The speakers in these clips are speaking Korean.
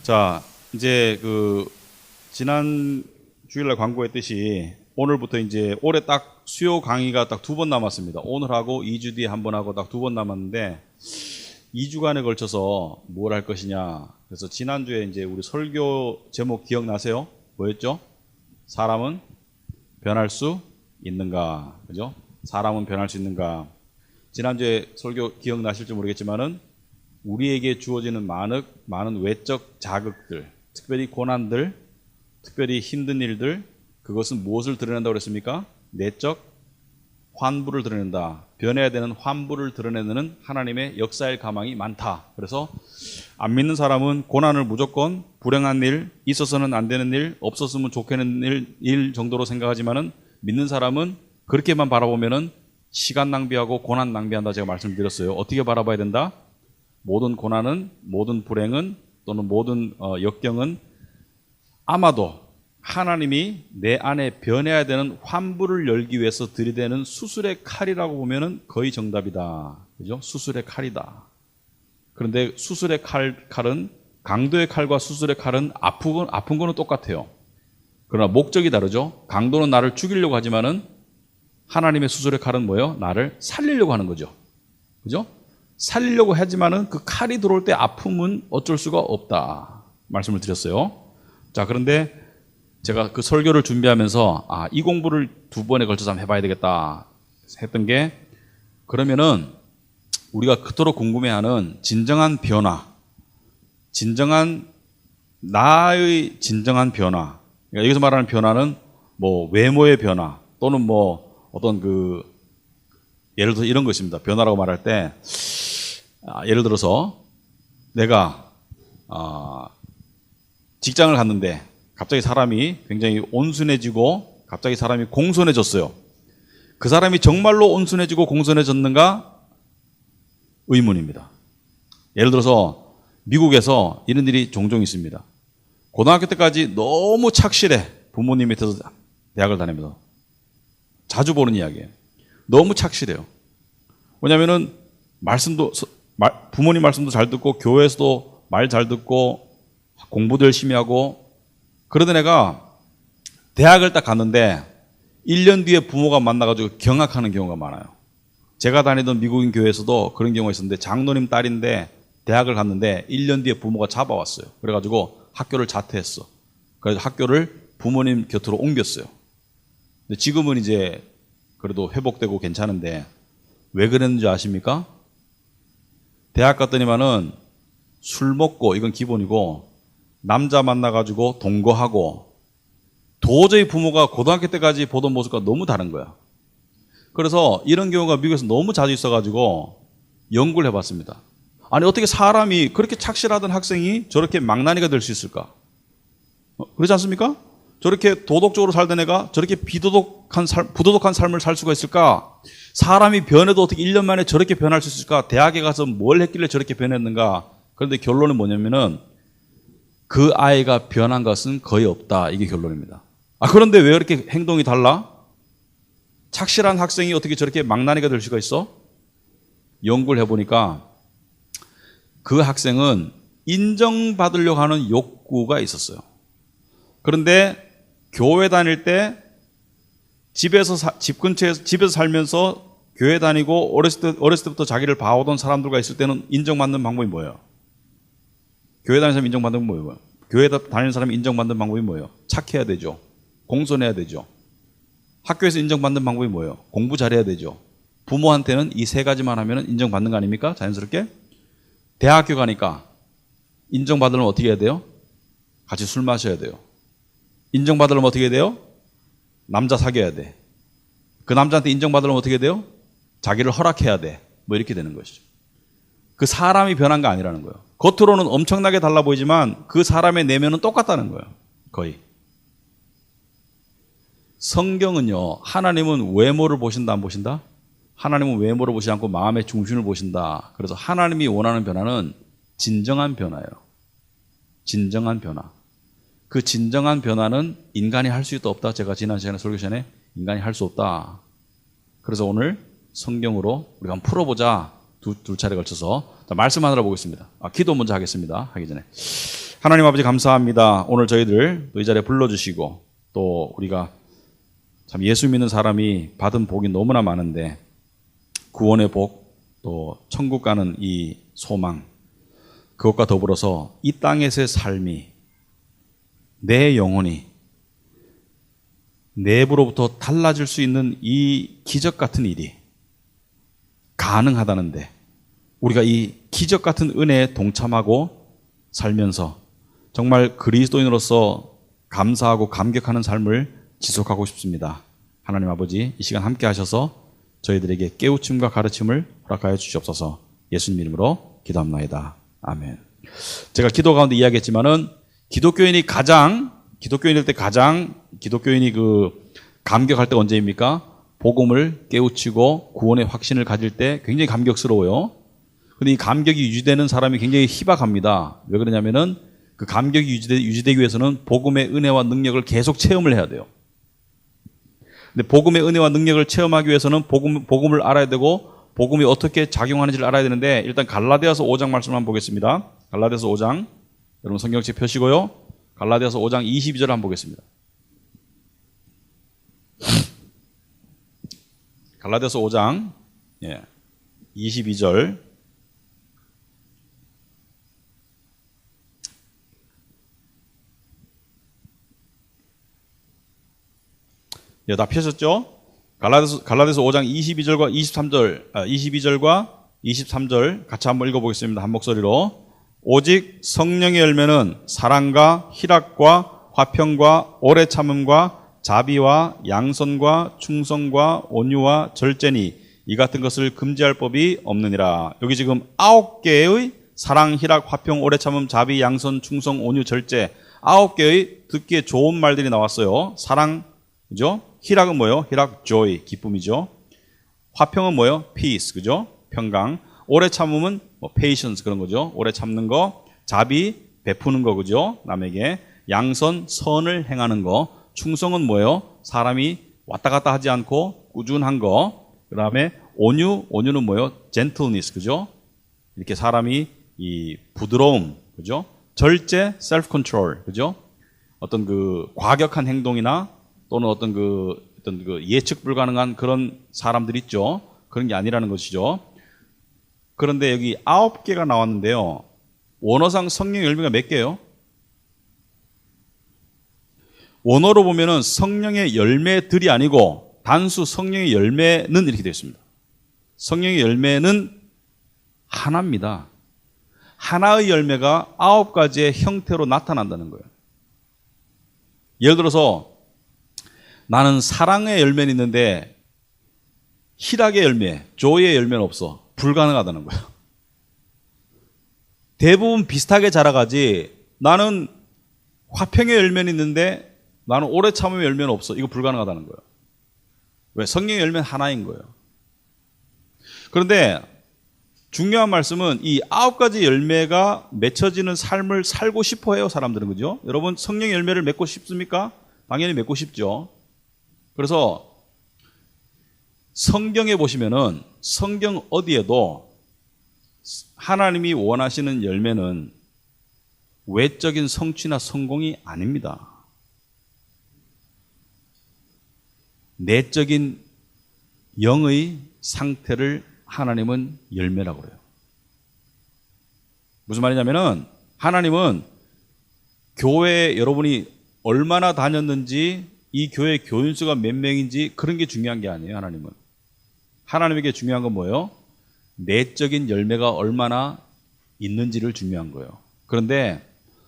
자, 이제 지난 주일날 광고했듯이 오늘부터 이제 올해 딱 수요 강의가 딱 2번 남았습니다. 오늘하고 2주 뒤에 한 번 하고 딱 2번 남았는데 2주간에 걸쳐서 뭘 할 것이냐. 그래서 지난주에 이제 우리 설교 제목 기억나세요? 뭐였죠? 사람은 변할 수 있는가? 그죠? 사람은 변할 수 있는가? 지난주에 설교 기억나실지 모르겠지만은 우리에게 주어지는 많은 외적 자극들, 특별히 고난들, 특별히 힘든 일들, 그것은 무엇을 드러낸다고 그랬습니까? 내적 환부를 드러낸다. 변해야 되는 환부를 드러내는 하나님의 역사의 가망이 많다. 그래서 안 믿는 사람은 고난을 무조건 불행한 일, 있어서는 안 되는 일, 없었으면 좋겠는 일 정도로 생각하지만은 믿는 사람은 그렇게만 바라보면은 시간 낭비하고 고난 낭비한다. 제가 말씀드렸어요. 어떻게 바라봐야 된다? 모든 고난은, 모든 불행은, 또는 모든 역경은 아마도 하나님이 내 안에 변해야 되는 환부를 열기 위해서 들이대는 수술의 칼이라고 보면은 거의 정답이다. 그죠? 수술의 칼이다. 그런데 수술의 칼은, 강도의 칼과 수술의 칼은 아픈 거는 똑같아요. 그러나 목적이 다르죠. 강도는 나를 죽이려고 하지만은 하나님의 수술의 칼은 뭐예요? 나를 살리려고 하는 거죠. 그죠? 살리려고 하지만은 그 칼이 들어올 때 아픔은 어쩔 수가 없다. 말씀을 드렸어요. 자, 그런데 제가 그 설교를 준비하면서 이 공부를 2번에 걸쳐서 한번 해봐야 되겠다 했던 게, 그러면은 우리가 그토록 궁금해하는 진정한 변화, 나의 진정한 변화, 그러니까 여기서 말하는 변화는 뭐 외모의 변화 또는 뭐 어떤 예를 들어서 이런 것입니다. 변화라고 말할 때 예를 들어서 내가 직장을 갔는데 갑자기 사람이 굉장히 온순해지고 갑자기 사람이 공손해졌어요. 그 사람이 정말로 온순해지고 공손해졌는가? 의문입니다. 예를 들어서 미국에서 이런 일이 종종 있습니다. 고등학교 때까지 너무 착실해. 부모님 밑에서 대학을 다니면서 자주 보는 이야기예요. 너무 착실해요. 왜냐하면은 부모님 말씀도 잘 듣고 교회에서도 말 잘 듣고 공부도 열심히 하고, 그러던 애가 대학을 딱 갔는데 1년 뒤에 부모가 만나가지고 경악하는 경우가 많아요. 제가 다니던 미국인 교회에서도 그런 경우가 있었는데, 장로님 딸인데 대학을 갔는데 1년 뒤에 부모가 잡아왔어요. 그래가지고 학교를 자퇴했어. 그래서 학교를 부모님 곁으로 옮겼어요. 근데 지금은 이제 그래도 회복되고 괜찮은데 왜 그랬는지 아십니까? 대학 갔더니만은 술 먹고, 이건 기본이고, 남자 만나가지고 동거하고, 도저히 부모가 고등학교 때까지 보던 모습과 너무 다른 거야. 그래서 이런 경우가 미국에서 너무 자주 있어가지고 연구를 해봤습니다. 아니, 어떻게 사람이 그렇게 착실하던 학생이 저렇게 망나니가 될 수 있을까? 그렇지 않습니까? 저렇게 도덕적으로 살던 애가 저렇게 부도덕한 삶을 살 수가 있을까? 사람이 변해도 어떻게 1년 만에 저렇게 변할 수 있을까? 대학에 가서 뭘 했길래 저렇게 변했는가? 그런데 결론은 뭐냐면은 그 아이가 변한 것은 거의 없다. 이게 결론입니다. 그런데 왜 이렇게 행동이 달라? 착실한 학생이 어떻게 저렇게 망나니가 될 수가 있어? 연구를 해보니까 그 학생은 인정받으려고 하는 욕구가 있었어요. 그런데 교회 다닐 때 집 근처에서 집에서 살면서 교회 다니고 어렸을 때부터 자기를 봐오던 사람들과 있을 때는 인정받는 방법이 뭐예요? 교회 다니는 사람이 인정받는 건 뭐예요? 교회 다니는 사람이 인정받는 방법이 뭐예요? 착해야 되죠. 공손해야 되죠. 학교에서 인정받는 방법이 뭐예요? 공부 잘해야 되죠. 부모한테는 이 3가지만 하면 인정받는 거 아닙니까? 자연스럽게. 대학교 가니까 인정받으려면 어떻게 해야 돼요? 같이 술 마셔야 돼요. 인정받으려면 어떻게 해야 돼요? 남자 사귀어야 돼. 그 남자한테 인정받으려면 어떻게 해야 돼요? 자기를 허락해야 돼. 뭐 이렇게 되는 것이죠. 그 사람이 변한 거 아니라는 거예요. 겉으로는 엄청나게 달라 보이지만 그 사람의 내면은 똑같다는 거예요. 거의. 성경은요, 하나님은 외모를 보신다, 안 보신다? 하나님은 외모를 보시지 않고 마음의 중심을 보신다. 그래서 하나님이 원하는 변화는 진정한 변화예요. 진정한 변화. 그 진정한 변화는 인간이 할 수 있다 없다. 제가 지난 시간에 설교 시간에 인간이 할 수 없다. 그래서 오늘 성경으로 우리가 한번 풀어보자. 두 차례 걸쳐서. 자, 말씀하느라 보겠습니다. 기도 먼저 하겠습니다. 하기 전에. 하나님 아버지 감사합니다. 오늘 저희들 또 이 자리에 불러주시고 또 우리가 참 예수 믿는 사람이 받은 복이 너무나 많은데 구원의 복, 또 천국 가는 이 소망, 그것과 더불어서 이 땅에서의 삶이 내 영혼이 내부로부터 달라질 수 있는 이 기적 같은 일이 가능하다는데 우리가 이 기적 같은 은혜에 동참하고 살면서 정말 그리스도인으로서 감사하고 감격하는 삶을 지속하고 싶습니다. 하나님 아버지, 이 시간 함께 하셔서 저희들에게 깨우침과 가르침을 허락하여 주시옵소서. 예수님 이름으로 기도합나이다. 아멘. 제가 기도 가운데 이야기했지만은 기독교인일 때 가장 기독교인이 감격할 때가 언제입니까? 복음을 깨우치고 구원의 확신을 가질 때 굉장히 감격스러워요. 근데 이 감격이 유지되는 사람이 굉장히 희박합니다. 왜 그러냐면은 그 감격이 유지되기 위해서는 복음의 은혜와 능력을 계속 체험을 해야 돼요. 근데 복음의 은혜와 능력을 체험하기 위해서는 복음을 알아야 되고 복음이 어떻게 작용하는지를 알아야 되는데 일단 갈라디아서 5장 말씀 한번 보겠습니다. 갈라디아서 5장, 여러분 성경책 펴시고요. 갈라디아서 5장 22절 한번 보겠습니다. 갈라디아서 5장 22절. 다 펴셨죠? 갈라디아서 5장 22절과 23절 같이 한번 읽어보겠습니다. 한 목소리로. 오직 성령의 열매는 사랑과 희락과 화평과 오래 참음과 자비와 양선과 충성과 온유와 절제니 이 같은 것을 금지할 법이 없느니라. 여기 지금 9개의 사랑, 희락, 화평, 오래 참음, 자비, 양선, 충성, 온유, 절제 9개의 듣기에 좋은 말들이 나왔어요. 사랑, 그죠? 희락은 뭐예요? 희락, joy, 기쁨이죠. 화평은 뭐예요? peace, 그죠? 평강. 오래 참음은 patience 그런 거죠. 오래 참는 거. 자비, 베푸는 거, 그죠? 남에게. 양선, 선을 행하는 거. 충성은 뭐예요? 사람이 왔다 갔다 하지 않고 꾸준한 거. 그 다음에 온유는 뭐예요? gentleness, 그죠? 이렇게 사람이 이 부드러움, 그죠? 절제, self-control, 그죠? 어떤 과격한 행동이나 또는 어떤 예측 불가능한 그런 사람들 있죠. 그런 게 아니라는 것이죠. 그런데 여기 9개가 나왔는데요. 원어상 성령의 열매가 몇 개예요? 원어로 보면은 성령의 열매들이 아니고 단수 성령의 열매는 이렇게 되어 있습니다. 성령의 열매는 하나입니다. 하나의 열매가 9가지의 형태로 나타난다는 거예요. 예를 들어서 나는 사랑의 열매는 있는데 희락의 열매, 조의 열매는 없어. 불가능하다는 거예요. 대부분 비슷하게 자라가지 나는 화평의 열매는 있는데 나는 오래 참음의 열매는 없어. 이거 불가능하다는 거예요. 왜? 성령의 열매는 하나인 거예요. 그런데 중요한 말씀은 이 9가지 열매가 맺혀지는 삶을 살고 싶어 해요, 사람들은. 그죠? 여러분 성령의 열매를 맺고 싶습니까? 당연히 맺고 싶죠. 그래서 성경에 보시면은 성경 어디에도 하나님이 원하시는 열매는 외적인 성취나 성공이 아닙니다. 내적인 영의 상태를 하나님은 열매라고 그래요. 무슨 말이냐면은 하나님은 교회에 여러분이 얼마나 다녔는지 이 교회 교인 수가 몇 명인지 그런 게 중요한 게 아니에요. 하나님에게 중요한 건 뭐예요? 내적인 열매가 얼마나 있는지를 중요한 거예요. 그런데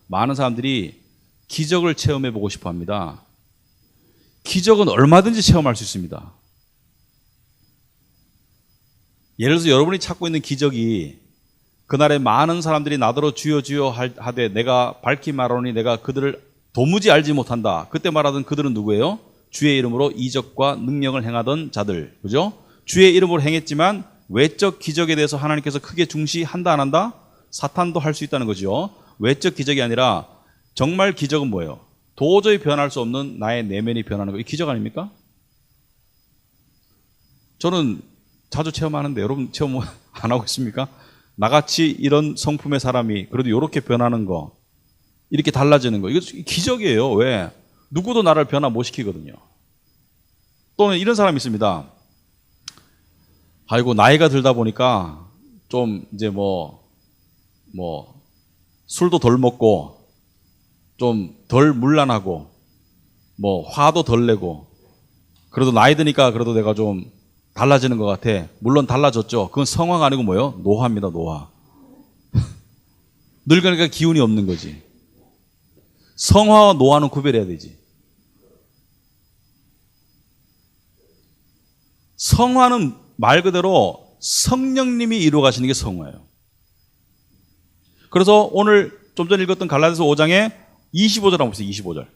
많은 사람들이 기적을 체험해 보고 싶어 합니다. 기적은 얼마든지 체험할 수 있습니다. 예를 들어서 여러분이 찾고 있는 기적이 그날에 많은 사람들이 나더러 주여 주여 하되 내가 밝히 말하노니 내가 그들을 도무지 알지 못한다. 그때 말하던 그들은 누구예요? 주의 이름으로 이적과 능력을 행하던 자들. 그죠? 주의 이름으로 행했지만 외적 기적에 대해서 하나님께서 크게 중시한다 안 한다? 사탄도 할 수 있다는 거죠. 외적 기적이 아니라 정말 기적은 뭐예요? 도저히 변할 수 없는 나의 내면이 변하는 거. 이 기적 아닙니까? 저는 자주 체험하는데 여러분 체험 안 하고 있습니까? 나같이 이런 성품의 사람이 그래도 이렇게 변하는 거. 이렇게 달라지는 거. 이거 기적이에요. 왜? 누구도 나를 변화 못 시키거든요. 또는 이런 사람이 있습니다. 아이고, 나이가 들다 보니까 좀 이제 술도 덜 먹고 좀 덜 문란하고 화도 덜 내고 그래도 나이 드니까 그래도 내가 좀 달라지는 것 같아. 물론 달라졌죠. 그건 성화가 아니고 뭐예요? 노화입니다. 노화. 늙으니까 기운이 없는 거지. 성화와 노화는 구별해야 되지. 성화는 말 그대로 성령님이 이루어 가시는 게 성화예요. 그래서 오늘 좀 전에 읽었던 갈라디아서 5장에 25절 한번 보세요. 25절.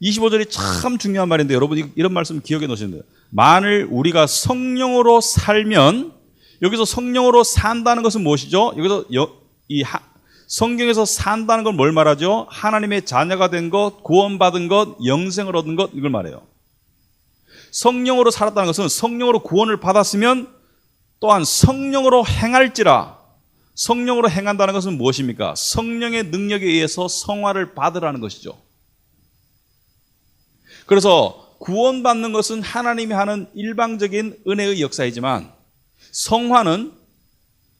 25절이 참 중요한 말인데 여러분 이런 말씀 기억해 놓으시면 돼요. 만일 우리가 성령으로 살면, 여기서 성령으로 산다는 것은 무엇이죠? 여기서 성경에서 산다는 건 뭘 말하죠? 하나님의 자녀가 된 것, 구원받은 것, 영생을 얻은 것, 이걸 말해요. 성령으로 살았다는 것은 성령으로 구원을 받았으면 또한 성령으로 행할지라. 성령으로 행한다는 것은 무엇입니까? 성령의 능력에 의해서 성화를 받으라는 것이죠. 그래서 구원받는 것은 하나님이 하는 일방적인 은혜의 역사이지만 성화는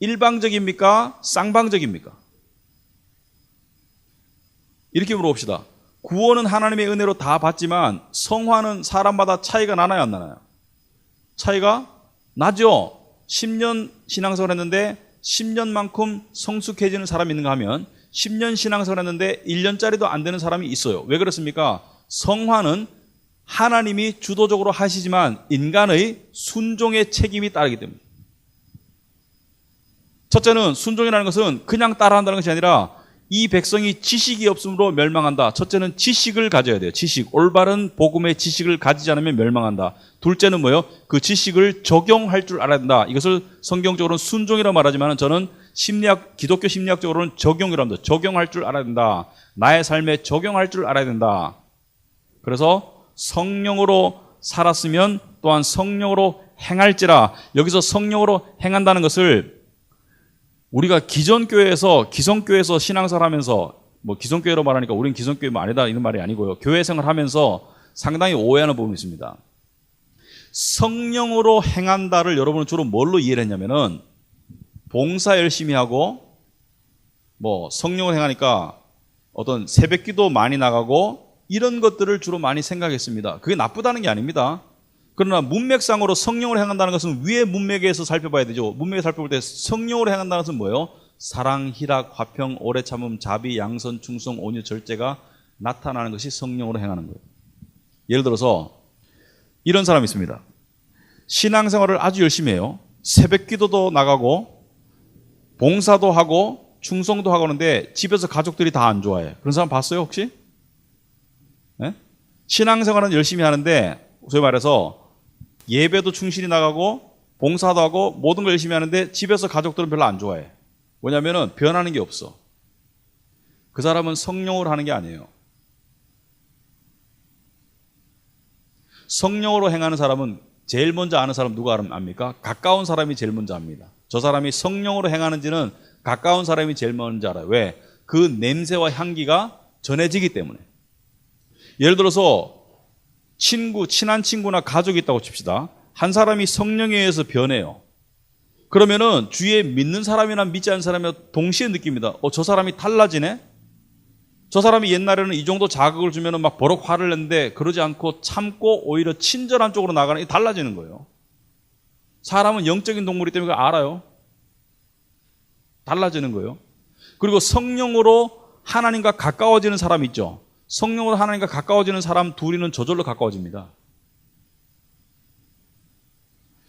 일방적입니까? 쌍방적입니까? 이렇게 물어봅시다. 구원은 하나님의 은혜로 다 받지만 성화는 사람마다 차이가 나나요, 안 나나요? 차이가 나죠. 10년 신앙생활 했는데 10년만큼 성숙해지는 사람이 있는가 하면 10년 신앙생활 했는데 1년짜리도 안 되는 사람이 있어요. 왜 그렇습니까? 성화는 하나님이 주도적으로 하시지만 인간의 순종의 책임이 따르기 때문에. 첫째는 순종이라는 것은 그냥 따라한다는 것이 아니라 이 백성이 지식이 없으므로 멸망한다. 첫째는 지식을 가져야 돼요. 지식. 올바른 복음의 지식을 가지지 않으면 멸망한다. 둘째는 뭐예요? 그 지식을 적용할 줄 알아야 된다. 이것을 성경적으로는 순종이라고 말하지만 저는 기독교 심리학적으로는 적용이라고 합니다. 적용할 줄 알아야 된다. 나의 삶에 적용할 줄 알아야 된다. 그래서 성령으로 살았으면 또한 성령으로 행할지라. 여기서 성령으로 행한다는 것을 우리가 기성교회에서 신앙생활 하면서, 기성교회로 말하니까 우리는 기성교회 아니다 이런 말이 아니고요. 교회 생활하면서 상당히 오해하는 부분이 있습니다. 성령으로 행한다를 여러분은 주로 뭘로 이해를 했냐면은 봉사 열심히 하고 성령으로 행하니까 어떤 새벽기도 많이 나가고 이런 것들을 주로 많이 생각했습니다. 그게 나쁘다는 게 아닙니다. 그러나 문맥상으로 성령으로 행한다는 것은 위의 문맥에서 살펴봐야 되죠. 문맥에 살펴볼 때 성령으로 행한다는 것은 뭐예요? 사랑, 희락, 화평, 오래 참음, 자비, 양선, 충성, 온유, 절제가 나타나는 것이 성령으로 행하는 거예요. 예를 들어서 이런 사람이 있습니다. 신앙생활을 아주 열심히 해요. 새벽 기도도 나가고 봉사도 하고 충성도 하고 하는데 집에서 가족들이 다 안 좋아해. 그런 사람 봤어요 혹시? 네? 신앙생활은 열심히 하는데 소위 말해서 예배도 충실히 나가고 봉사도 하고 모든 걸 열심히 하는데 집에서 가족들은 별로 안 좋아해. 뭐냐면은 변하는 게 없어. 그 사람은 성령으로 하는 게 아니에요. 성령으로 행하는 사람은 제일 먼저 아는 사람 누가 압니까? 가까운 사람이 제일 먼저 압니다. 저 사람이 성령으로 행하는지는 가까운 사람이 제일 먼저 알아요. 왜? 그 냄새와 향기가 전해지기 때문에. 예를 들어서 친한 친구나 가족이 있다고 칩시다. 한 사람이 성령에 의해서 변해요. 그러면은 주위에 믿는 사람이나 믿지 않는 사람이 동시에 느낍니다. 저 사람이 달라지네? 저 사람이 옛날에는 이 정도 자극을 주면은 막 버럭 화를 냈는데 그러지 않고 참고 오히려 친절한 쪽으로 나가는 게 달라지는 거예요. 사람은 영적인 동물이기 때문에 그걸 알아요. 달라지는 거예요. 그리고 성령으로 하나님과 가까워지는 사람 있죠. 성령으로 하나님과 가까워지는 사람 둘이는 저절로 가까워집니다.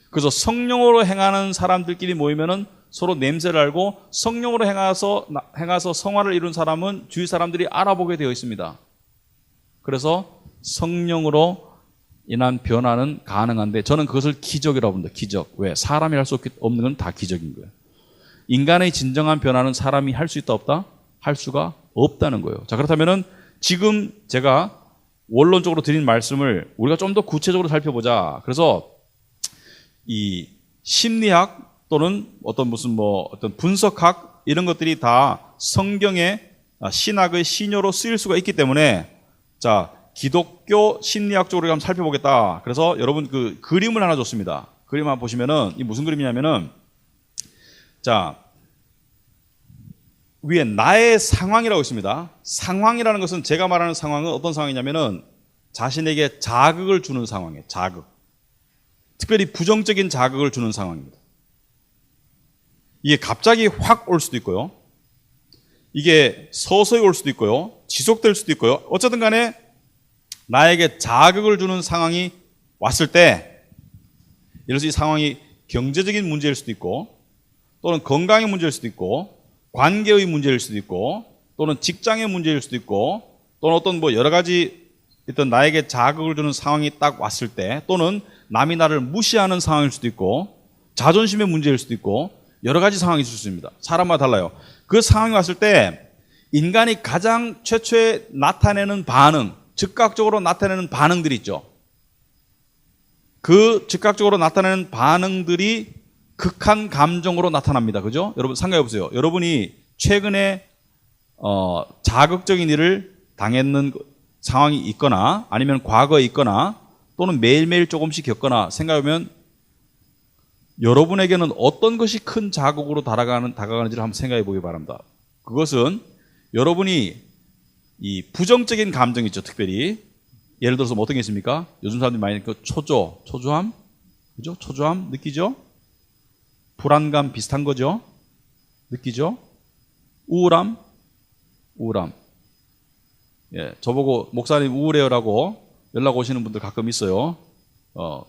그래서 성령으로 행하는 사람들끼리 모이면은 서로 냄새를 알고 성령으로 행해서 성화를 이룬 사람은 주위 사람들이 알아보게 되어 있습니다. 그래서 성령으로 인한 변화는 가능한데 저는 그것을 기적이라고 봅니다. 기적. 왜? 사람이 할 수 없는 건 다 기적인 거예요. 인간의 진정한 변화는 사람이 할 수 있다 없다? 할 수가 없다는 거예요. 자, 그렇다면은 지금 제가 원론적으로 드린 말씀을 우리가 좀 더 구체적으로 살펴보자. 그래서 이 심리학 또는 어떤 분석학 이런 것들이 다 성경에 신학의 시녀로 쓰일 수가 있기 때문에 자, 기독교 심리학적으로 한번 살펴보겠다. 그래서 여러분 그 그림을 하나 줬습니다. 그림 한번 보시면은 이 무슨 그림이냐면은 자, 위에 나의 상황이라고 있습니다. 상황이라는 것은 제가 말하는 상황은 어떤 상황이냐면은 자신에게 자극을 주는 상황이에요. 자극. 특별히 부정적인 자극을 주는 상황입니다. 이게 갑자기 확 올 수도 있고요. 이게 서서히 올 수도 있고요. 지속될 수도 있고요. 어쨌든 간에 나에게 자극을 주는 상황이 왔을 때, 예를 들어서 이 상황이 경제적인 문제일 수도 있고, 또는 건강의 문제일 수도 있고, 관계의 문제일 수도 있고, 또는 직장의 문제일 수도 있고, 또는 어떤 뭐 여러 가지 일단 나에게 자극을 주는 상황이 딱 왔을 때, 또는 남이 나를 무시하는 상황일 수도 있고, 자존심의 문제일 수도 있고, 여러 가지 상황이 있을 수 있습니다. 사람마다 달라요. 그 상황이 왔을 때 인간이 가장 최초에 나타내는 반응, 즉각적으로 나타내는 반응들이 있죠. 그 즉각적으로 나타내는 반응들이 극한 감정으로 나타납니다. 그죠? 여러분 생각해 보세요. 여러분이 최근에 자극적인 일을 당했는 상황이 있거나 아니면 과거에 있거나 또는 매일매일 조금씩 겪거나 생각하면 여러분에게는 어떤 것이 큰 자극으로 다가가는지를 한번 생각해 보기 바랍니다. 그것은 여러분이 이 부정적인 감정 있죠, 특별히. 예를 들어서 뭐 어떤 게 있습니까? 요즘 사람들이 많이 느끼는 초조함? 그죠? 초조함 느끼죠? 불안감 비슷한 거죠? 느끼죠? 우울함? 예, 저보고 목사님 우울해요라고 연락 오시는 분들 가끔 있어요.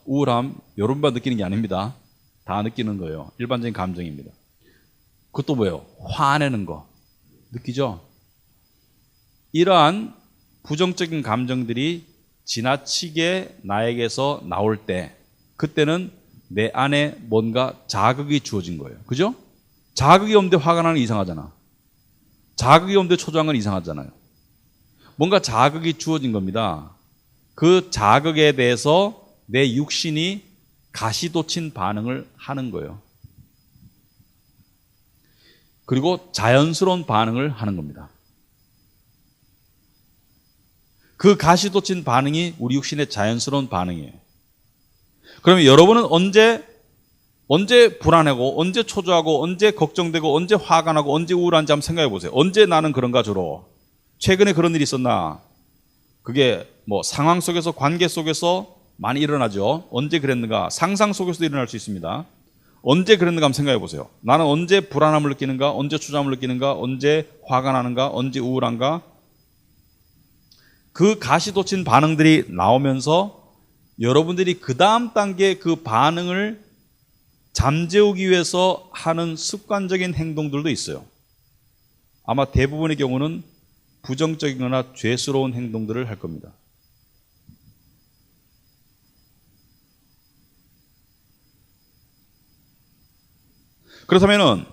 우울함, 여러분만 느끼는 게 아닙니다. 다 느끼는 거예요. 일반적인 감정입니다. 그것도 뭐예요? 화내는 거. 느끼죠? 이러한 부정적인 감정들이 지나치게 나에게서 나올 때, 그때는 내 안에 뭔가 자극이 주어진 거예요. 그죠? 자극이 없는데 화가 나는 게 이상하잖아. 자극이 없는데 초조한 건 이상하잖아요. 뭔가 자극이 주어진 겁니다. 그 자극에 대해서 내 육신이 가시돋친 반응을 하는 거예요. 그리고 자연스러운 반응을 하는 겁니다. 그 가시돋친 반응이 우리 육신의 자연스러운 반응이에요. 그러면 여러분은 언제 불안하고, 언제 초조하고, 언제 걱정되고, 언제 화가 나고, 언제 우울한지 한번 생각해 보세요. 언제 나는 그런가 주로? 최근에 그런 일이 있었나? 그게 뭐 상황 속에서, 관계 속에서 많이 일어나죠. 언제 그랬는가? 상상 속에서도 일어날 수 있습니다. 언제 그랬는가 한번 생각해 보세요. 나는 언제 불안함을 느끼는가? 언제 초조함을 느끼는가? 언제 화가 나는가? 언제 우울한가? 그 가시돋친 반응들이 나오면서 여러분들이 그 다음 단계 그 반응을 잠재우기 위해서 하는 습관적인 행동들도 있어요. 아마 대부분의 경우는 부정적이거나 죄스러운 행동들을 할 겁니다. 그렇다면은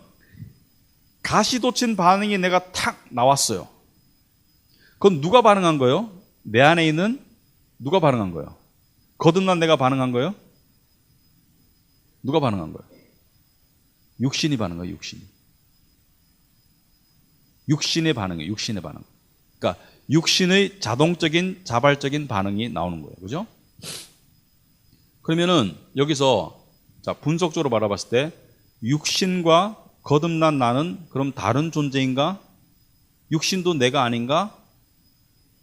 가시돋친 반응이 내가 탁 나왔어요. 그건 누가 반응한 거예요? 내 안에 있는 누가 반응한 거예요? 거듭난 내가 반응한 거예요? 누가 반응한 거예요? 육신이 반응한 거예요, 육신이. 육신의 반응이에요, 육신의 반응. 그러니까 육신의 자동적인, 자발적인 반응이 나오는 거예요. 그죠? 그러면은 여기서 자, 분석적으로 바라봤을 때 육신과 거듭난 나는 그럼 다른 존재인가? 육신도 내가 아닌가?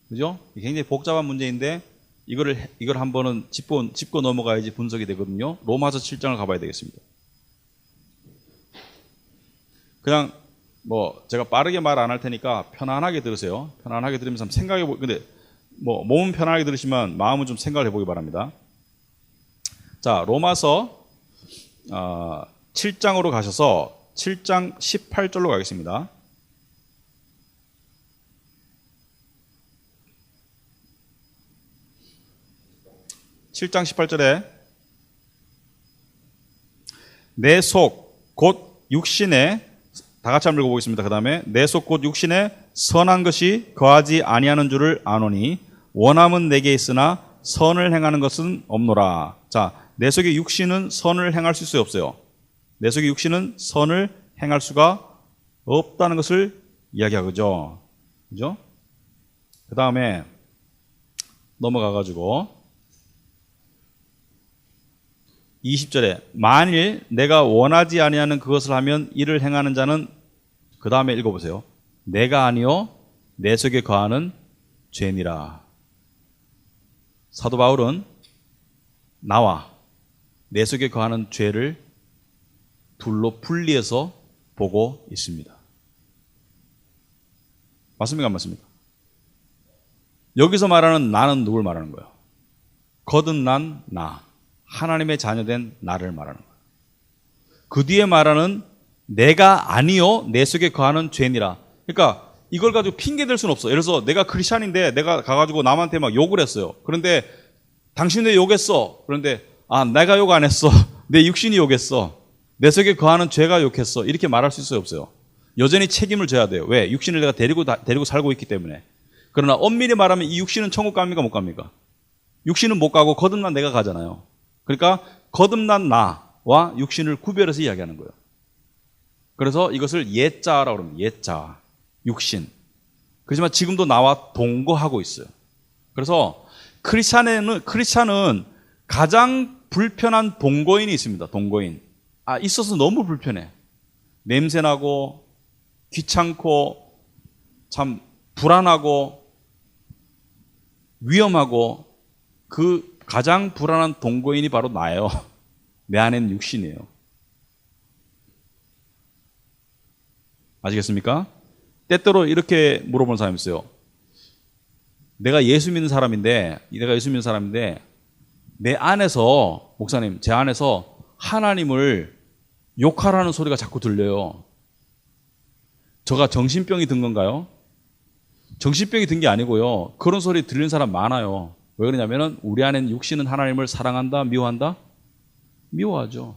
그죠? 굉장히 복잡한 문제인데 이걸 한 번은 짚고 넘어가야지 분석이 되거든요. 로마서 7장을 가봐야 되겠습니다. 그냥 뭐 제가 빠르게 말 안 할 테니까 편안하게 들으세요. 편안하게 들으면서 한번 생각해 근데 뭐 몸은 편안하게 들으시면 마음은 좀 생각을 해보기 바랍니다. 자, 로마서 7장으로 가셔서 7장 18절로 가겠습니다. 7장 18절에 내 속 곧 육신에 다 같이 한번 읽어보겠습니다. 그 다음에 내 속 곧 육신에 선한 것이 거하지 아니하는 줄을 아노니 원함은 내게 있으나 선을 행하는 것은 없노라. 자, 내 속의 육신은 선을 행할 수 있어요, 없어요? 내 속의 육신은 선을 행할 수가 없다는 것을 이야기하죠. 그죠? 그 다음에 넘어가가지고 20절에 만일 내가 원하지 아니하는 그것을 하면 이를 행하는 자는, 그 다음에 읽어보세요. 내가 아니요 내 속에 거하는 죄니라. 사도 바울은 나와 내 속에 거하는 죄를 둘로 분리해서 보고 있습니다. 맞습니까? 안 맞습니까? 여기서 말하는 나는 누굴 말하는 거예요? 거듭난 나, 하나님의 자녀된 나를 말하는 거예요. 그 뒤에 말하는 내가 아니요 내 속에 거하는 죄니라. 그러니까 이걸 가지고 핑계 댈 수는 없어. 예를 들어서 내가 크리스찬인데 내가 가가지고 남한테 막 욕을 했어요. 그런데 당신 왜 욕했어? 그런데 내가 욕 안 했어. 내 육신이 욕했어. 내 속에 거하는 죄가 욕했어. 이렇게 말할 수 있어요, 없어요? 여전히 책임을 져야 돼요. 왜? 육신을 내가 데리고 살고 있기 때문에. 그러나 엄밀히 말하면 이 육신은 천국 갑니까? 못 갑니까? 육신은 못 가고 거듭난 내가 가잖아요. 그러니까 거듭난 나와 육신을 구별해서 이야기하는 거예요. 그래서 이것을 옛자라고 그럽니다. 옛자, 육신. 그렇지만 지금도 나와 동거하고 있어요. 그래서 크리스찬은 가장 불편한 동거인이 있습니다. 동거인. 있어서 너무 불편해. 냄새나고 귀찮고 참 불안하고 위험하고, 그 가장 불안한 동거인이 바로 나예요. 내 안에는 육신이에요. 아시겠습니까? 때때로 이렇게 물어보는 사람이 있어요. 내가 예수 믿는 사람인데 내 안에서, 목사님, 제 안에서 하나님을 욕하라는 소리가 자꾸 들려요. 저가 정신병이 든 건가요? 정신병이 든 게 아니고요. 그런 소리 들리는 사람 많아요. 왜 그러냐면은 우리 안에는 육신은 하나님을 사랑한다, 미워한다? 미워하죠.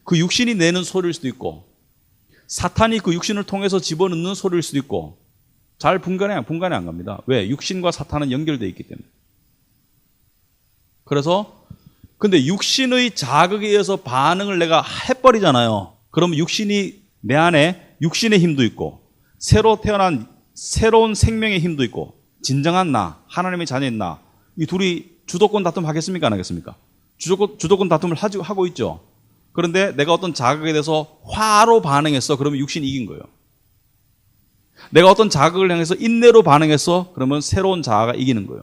그 육신이 내는 소리일 수도 있고, 사탄이 그 육신을 통해서 집어넣는 소리일 수도 있고, 잘 분간이 안 갑니다. 왜? 육신과 사탄은 연결되어 있기 때문에. 그래서 근데 육신의 자극에 의해서 반응을 내가 해버리잖아요. 그러면 육신이 내 안에 육신의 힘도 있고, 새로 태어난 새로운 생명의 힘도 있고, 진정한 나, 하나님의 자녀인 나, 이 둘이 주도권 다툼 하겠습니까? 안 하겠습니까? 주도권 다툼을 하고 있죠. 그런데 내가 어떤 자극에 대해서 화로 반응했어. 그러면 육신이 이긴 거예요. 내가 어떤 자극을 향해서 인내로 반응했어. 그러면 새로운 자아가 이기는 거예요.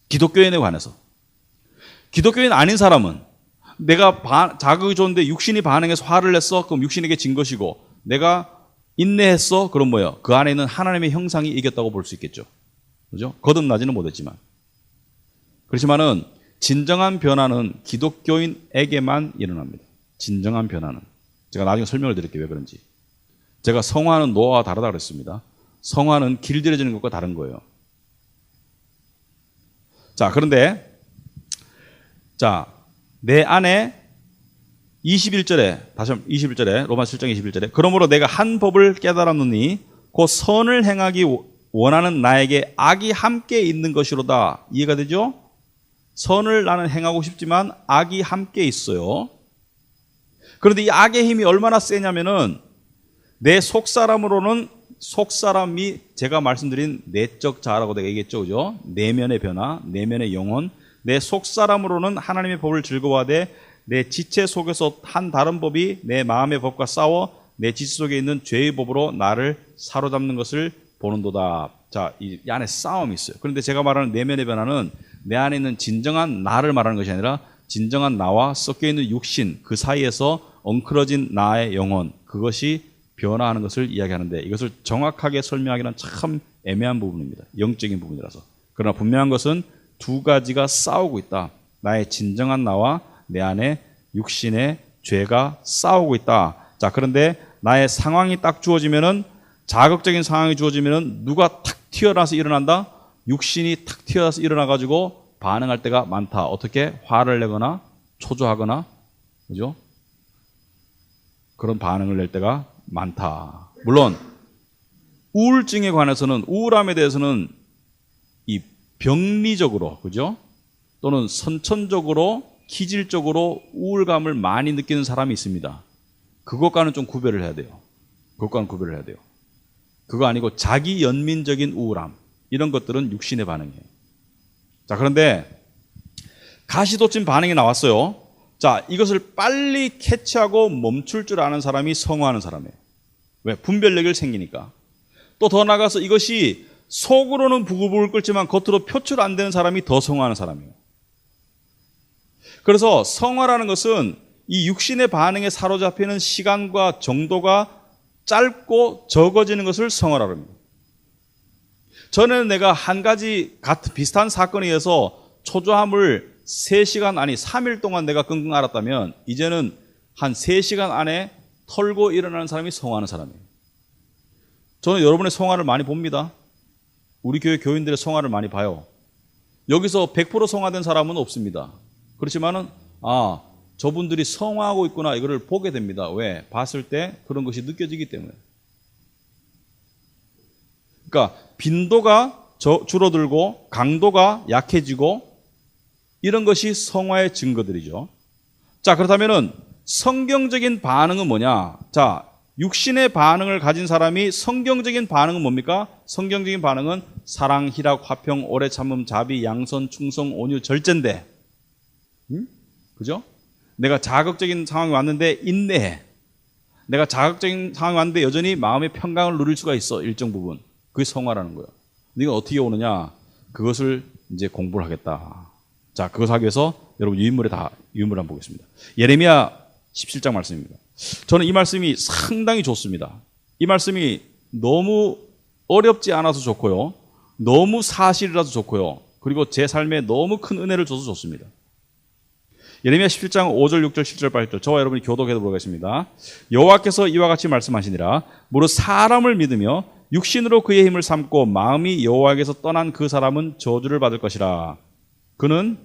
기독교인에 관해서. 기독교인 아닌 사람은 내가 자극이 좋은데 육신이 반응해서 화를 냈어. 그럼 육신에게 진 것이고, 내가 인내했어. 그럼 뭐예요? 그 안에 있는 하나님의 형상이 이겼다고 볼 수 있겠죠. 그죠? 거듭나지는 못했지만. 그렇지만은 진정한 변화는 기독교인에게만 일어납니다. 진정한 변화는. 제가 나중에 설명을 드릴게요. 왜 그런지. 제가 성화는 노화와 다르다고 그랬습니다. 성화는 길들여지는 것과 다른 거예요. 자, 그런데 내 안에 21절에, 다시 한번 21절에, 로마서 7장 21절에, 그러므로 내가 한 법을 깨달았노니 곧 선을 행하기 원하는 나에게 악이 함께 있는 것이로다. 이해가 되죠? 선을 나는 행하고 싶지만 악이 함께 있어요. 그런데 이 악의 힘이 얼마나 세냐면은, 내 속사람으로는, 속사람이 제가 말씀드린 내적 자아라고 내가 얘기했죠. 그죠? 내면의 변화, 내면의 영혼. 내 속사람으로는 하나님의 법을 즐거워하되 내 지체 속에서 한 다른 법이 내 마음의 법과 싸워 내 지체 속에 있는 죄의 법으로 나를 사로잡는 것을 보는도다. 자, 이 안에 싸움이 있어요. 그런데 제가 말하는 내면의 변화는 내 안에 있는 진정한 나를 말하는 것이 아니라 진정한 나와 섞여 있는 육신, 그 사이에서 엉클어진 나의 영혼, 그것이 변화하는 것을 이야기하는데, 이것을 정확하게 설명하기는 참 애매한 부분입니다. 영적인 부분이라서. 그러나 분명한 것은 두 가지가 싸우고 있다. 나의 진정한 나와 내 안에 육신의 죄가 싸우고 있다. 자, 그런데 나의 상황이 딱 주어지면은, 자극적인 상황이 주어지면은 누가 탁 튀어나와서 일어난다? 육신이 탁 튀어나와서 일어나가지고 반응할 때가 많다. 어떻게? 화를 내거나 초조하거나, 그죠? 그런 반응을 낼 때가 많다. 물론 우울증에 관해서는, 우울함에 대해서는 이 병리적으로, 그죠? 또는 선천적으로, 기질적으로 우울감을 많이 느끼는 사람이 있습니다. 그것과는 좀 구별을 해야 돼요. 그것과는 구별을 해야 돼요. 그거 아니고 자기 연민적인 우울함. 이런 것들은 육신의 반응이에요. 자, 그런데 가시돋친 반응이 나왔어요. 자, 이것을 빨리 캐치하고 멈출 줄 아는 사람이 성화하는 사람이에요. 왜? 분별력이 생기니까. 또 더 나아가서 이것이 속으로는 부글부글 끓지만 겉으로 표출 안 되는 사람이 더 성화하는 사람이에요. 그래서 성화라는 것은 이 육신의 반응에 사로잡히는 시간과 정도가 짧고 적어지는 것을 성화라고 합니다. 전에는 내가 한 가지 같은 비슷한 사건에 의해서 초조함을 3시간 아니 3일 동안 내가 끙끙 앓았다면 이제는 한 3시간 안에 털고 일어나는 사람이 성화하는 사람이에요. 저는 여러분의 성화를 많이 봅니다. 우리 교회 교인들의 성화를 많이 봐요. 여기서 100% 성화된 사람은 없습니다. 그렇지만은 저분들이 성화하고 있구나 이거를 보게 됩니다. 왜? 봤을 때 그런 것이 느껴지기 때문에. 그러니까 빈도가 줄어들고 강도가 약해지고 이런 것이 성화의 증거들이죠. 자, 그렇다면은 성경적인 반응은 뭐냐? 자, 육신의 반응을 가진 사람이 성경적인 반응은 뭡니까? 성경적인 반응은 사랑, 희락, 화평, 오래 참음, 자비, 양선, 충성, 온유, 절제인데, 그죠? 내가 자극적인 상황이 왔는데 인내해. 내가 자극적인 상황이 왔는데 여전히 마음의 평강을 누릴 수가 있어. 일정 부분. 그게 성화라는 거예요. 네가 어떻게 오느냐? 그것을 이제 공부를 하겠다. 자, 그것을 하기 위해서 여러분 유인물을 한번 보겠습니다. 예레미야 17장 말씀입니다. 저는 이 말씀이 상당히 좋습니다. 이 말씀이 너무 어렵지 않아서 좋고요. 너무 사실이라서 좋고요. 그리고 제 삶에 너무 큰 은혜를 줘서 좋습니다. 예레미야 17장 5절, 6절, 7절, 8절 저와 여러분이 교독해 보겠습니다. 여호와께서 이와 같이 말씀하시니라. 무릇 사람을 믿으며 육신으로 그의 힘을 삼고 마음이 여호와에게서 떠난 그 사람은 저주를 받을 것이라. 그는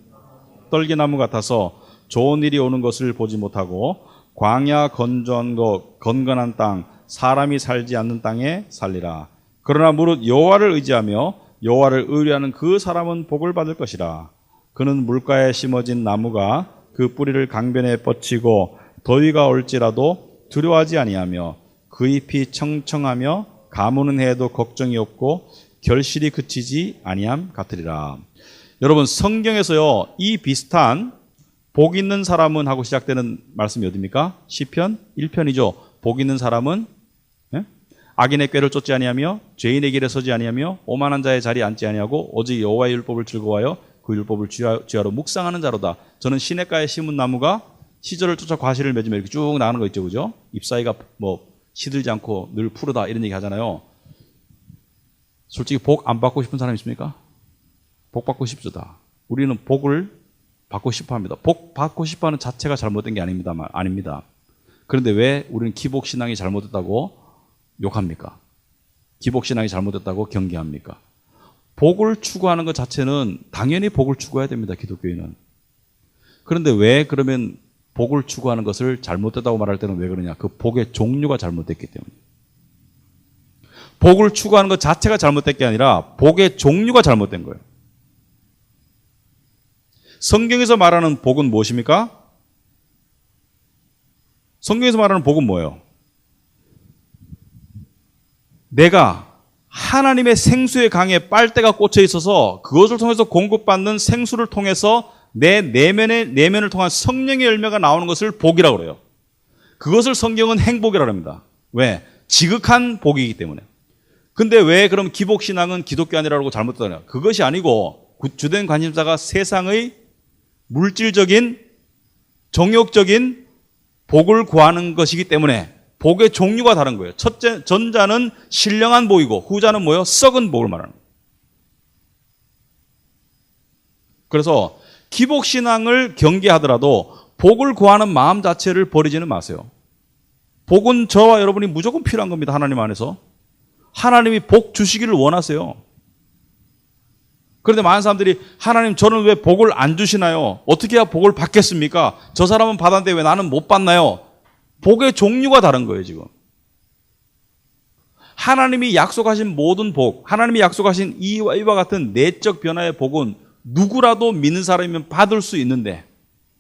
떨기나무 같아서 좋은 일이 오는 것을 보지 못하고 광야 건조한 것 건건한 땅 사람이 살지 않는 땅에 살리라. 그러나 무릇 여호와를 의지하며 여호와를 의뢰하는 그 사람은 복을 받을 것이라. 그는 물가에 심어진 나무가 그 뿌리를 강변에 뻗치고 더위가 올지라도 두려워하지 아니하며 그 잎이 청청하며 가무는 해도 걱정이 없고 결실이 그치지 아니함 같으리라. 여러분 성경에서요 이 비슷한 복 있는 사람은 하고 시작되는 말씀이 어디입니까? 시편 1편이죠. 복 있는 사람은 악인의 꾀를 쫓지 아니하며 죄인의 길에 서지 아니하며 오만한 자의 자리에 앉지 아니하고 오직 여호와의 율법을 즐거워하여 그 율법을 주야로 묵상하는 자로다. 저는 시냇가에 심은 나무가 시절을 쫓아 과실을 맺으며 이렇게 쭉 나가는 거 있죠, 그죠? 잎사이가 뭐 시들지 않고 늘 푸르다 이런 얘기 하잖아요. 솔직히 복 안 받고 싶은 사람 있습니까? 복 받고 싶다. 우리는 복을 받고 싶어합니다. 복 받고 싶어하는 자체가 잘못된 게 아닙니다. 그런데 왜 우리는 기복 신앙이 잘못됐다고 욕합니까? 기복 신앙이 잘못됐다고 경계합니까? 복을 추구하는 것 자체는 당연히 복을 추구해야 됩니다. 기독교인은. 그런데 왜 그러면 복을 추구하는 것을 잘못됐다고 말할 때는 왜 그러냐? 그 복의 종류가 잘못됐기 때문에. 복을 추구하는 것 자체가 잘못된 게 아니라 복의 종류가 잘못된 거예요. 성경에서 말하는 복은 무엇입니까? 성경에서 말하는 복은 뭐예요? 내가 하나님의 생수의 강에 빨대가 꽂혀 있어서 그것을 통해서 공급받는 생수를 통해서 내 내면을 통한 성령의 열매가 나오는 것을 복이라고 그래요. 그것을 성경은 행복이라고 합니다. 왜? 지극한 복이기 때문에. 근데 왜 그럼 기복신앙은 기독교 아니라고 잘못되냐? 그것이 아니고 주된 관심사가 세상의 물질적인 정욕적인 복을 구하는 것이기 때문에 복의 종류가 다른 거예요. 첫째, 전자는 신령한 복이고 후자는 뭐예요? 썩은 복을 말하는 거예요. 그래서 기복신앙을 경계하더라도 복을 구하는 마음 자체를 버리지는 마세요. 복은 저와 여러분이 무조건 필요한 겁니다. 하나님 안에서. 하나님이 복 주시기를 원하세요. 그런데 많은 사람들이 하나님 저는 왜 복을 안 주시나요? 어떻게 해야 복을 받겠습니까? 저 사람은 받았는데 왜 나는 못 받나요? 복의 종류가 다른 거예요, 지금. 하나님이 약속하신 모든 복, 하나님이 약속하신 이와 같은 내적 변화의 복은 누구라도 믿는 사람이면 받을 수 있는데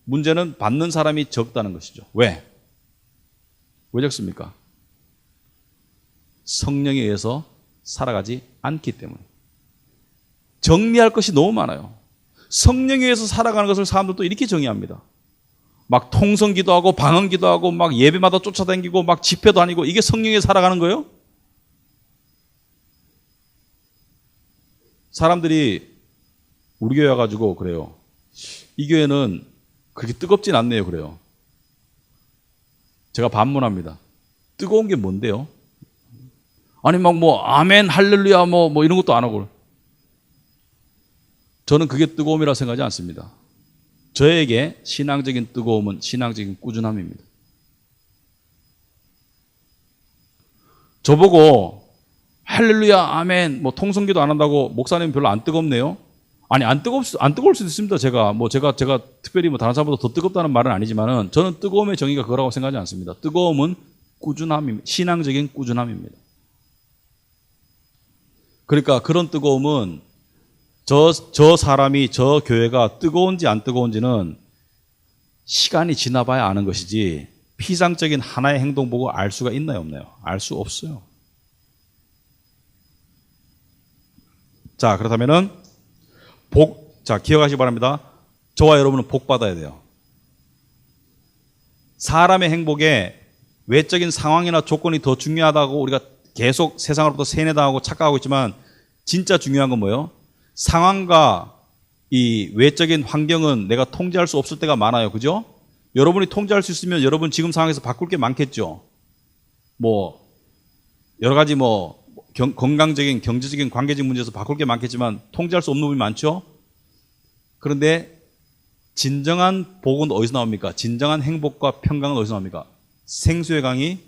문제는 받는 사람이 적다는 것이죠. 왜? 왜 적습니까? 성령에 의해서 살아가지 않기 때문에. 정리할 것이 너무 많아요. 성령에 의해서 살아가는 것을 사람들도 이렇게 정의합니다. 막 통성기도 하고 방언기도 하고 막 예배마다 쫓아다니고 막 집회 다니고 이게 성령에 살아가는 거예요? 사람들이 우리 교회 와가지고 그래요. 이 교회는 그렇게 뜨겁진 않네요. 그래요. 제가 반문합니다. 뜨거운 게 뭔데요? 아니 막 뭐 아멘 할렐루야 뭐 이런 것도 안 하고. 저는 그게 뜨거움이라 생각하지 않습니다. 저에게 신앙적인 뜨거움은 신앙적인 꾸준함입니다. 저보고 할렐루야 아멘 뭐 통성기도 안 한다고 목사님 별로 안 뜨겁네요. 아니 안 뜨거울 수도 있습니다. 제가 특별히 뭐 다른 사람보다 더 뜨겁다는 말은 아니지만은 저는 뜨거움의 정의가 그거라고 생각하지 않습니다. 뜨거움은 꾸준함입니다. 신앙적인 꾸준함입니다. 그러니까 그런 뜨거움은 저 사람이 저 교회가 뜨거운지 안 뜨거운지는 시간이 지나봐야 아는 것이지 피상적인 하나의 행동 보고 알 수가 있나요 없나요? 알 수 없어요. 자 그렇다면은 기억하시기 바랍니다. 저와 여러분은 복 받아야 돼요. 사람의 행복에 외적인 상황이나 조건이 더 중요하다고 우리가 계속 세상으로부터 세뇌당하고 착각하고 있지만 진짜 중요한 건 뭐예요? 상황과 이 외적인 환경은 내가 통제할 수 없을 때가 많아요. 그죠? 여러분이 통제할 수 있으면 여러분 지금 상황에서 바꿀 게 많겠죠. 뭐 여러 가지 뭐 건강적인 경제적인 관계적 문제에서 바꿀 게 많겠지만 통제할 수 없는 부분이 많죠. 그런데 진정한 복은 어디서 나옵니까? 진정한 행복과 평강은 어디서 나옵니까? 생수의 강이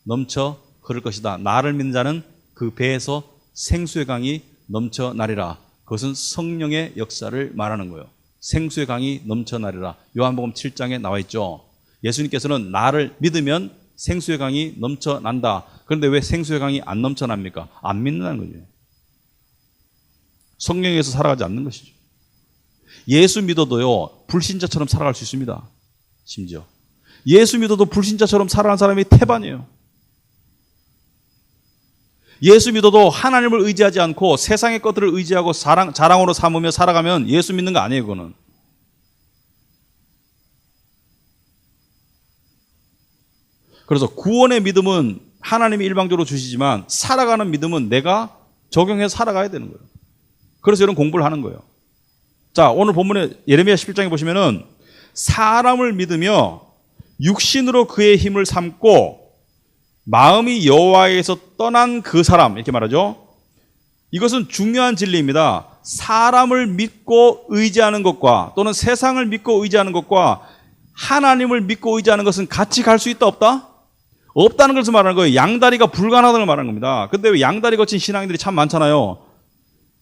넘쳐 흐를 것이다. 나를 믿는 자는 그 배에서 생수의 강이 넘쳐나리라. 그것은 성령의 역사를 말하는 거예요. 생수의 강이 넘쳐나리라. 요한복음 7장에 나와 있죠. 예수님께서는 나를 믿으면 생수의 강이 넘쳐난다. 그런데 왜 생수의 강이 안 넘쳐납니까? 안 믿는다는 거죠. 성령에서 살아가지 않는 것이죠. 예수 믿어도요, 불신자처럼 살아갈 수 있습니다. 심지어. 예수 믿어도 불신자처럼 살아가는 사람이 태반이에요. 예수 믿어도 하나님을 의지하지 않고 세상의 것들을 의지하고 자랑으로 삼으며 살아가면 예수 믿는 거 아니에요, 그거는. 그래서 구원의 믿음은 하나님이 일방적으로 주시지만 살아가는 믿음은 내가 적용해서 살아가야 되는 거예요. 그래서 이런 공부를 하는 거예요. 자, 오늘 본문에 예레미야 11장에 보시면은 사람을 믿으며 육신으로 그의 힘을 삼고 마음이 여호와에게서 떠난 그 사람, 이렇게 말하죠. 이것은 중요한 진리입니다. 사람을 믿고 의지하는 것과 또는 세상을 믿고 의지하는 것과 하나님을 믿고 의지하는 것은 같이 갈 수 있다 없다? 없다는 것을 말하는 거예요. 양다리가 불가능하다는 걸 말하는 겁니다. 근데 왜 양다리 거친 신앙인들이 참 많잖아요.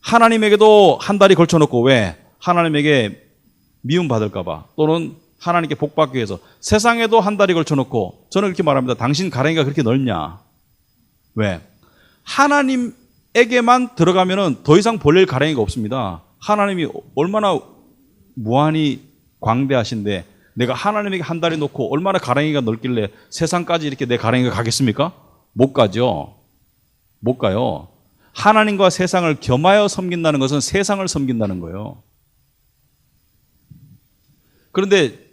하나님에게도 한 다리 걸쳐놓고 왜? 하나님에게 미움 받을까 봐 또는 하나님께 복 받기 위해서 세상에도 한 다리 걸쳐놓고 저는 그렇게 말합니다. 당신 가랭이가 그렇게 넓냐? 왜? 하나님에게만 들어가면은 더 이상 벌릴 가랭이가 없습니다. 하나님이 얼마나 무한히 광대하신데 내가 하나님에게 한 다리 놓고 얼마나 가랭이가 넓길래 세상까지 이렇게 내 가랭이가 가겠습니까? 못 가죠. 못 가요. 하나님과 세상을 겸하여 섬긴다는 것은 세상을 섬긴다는 거예요. 그런데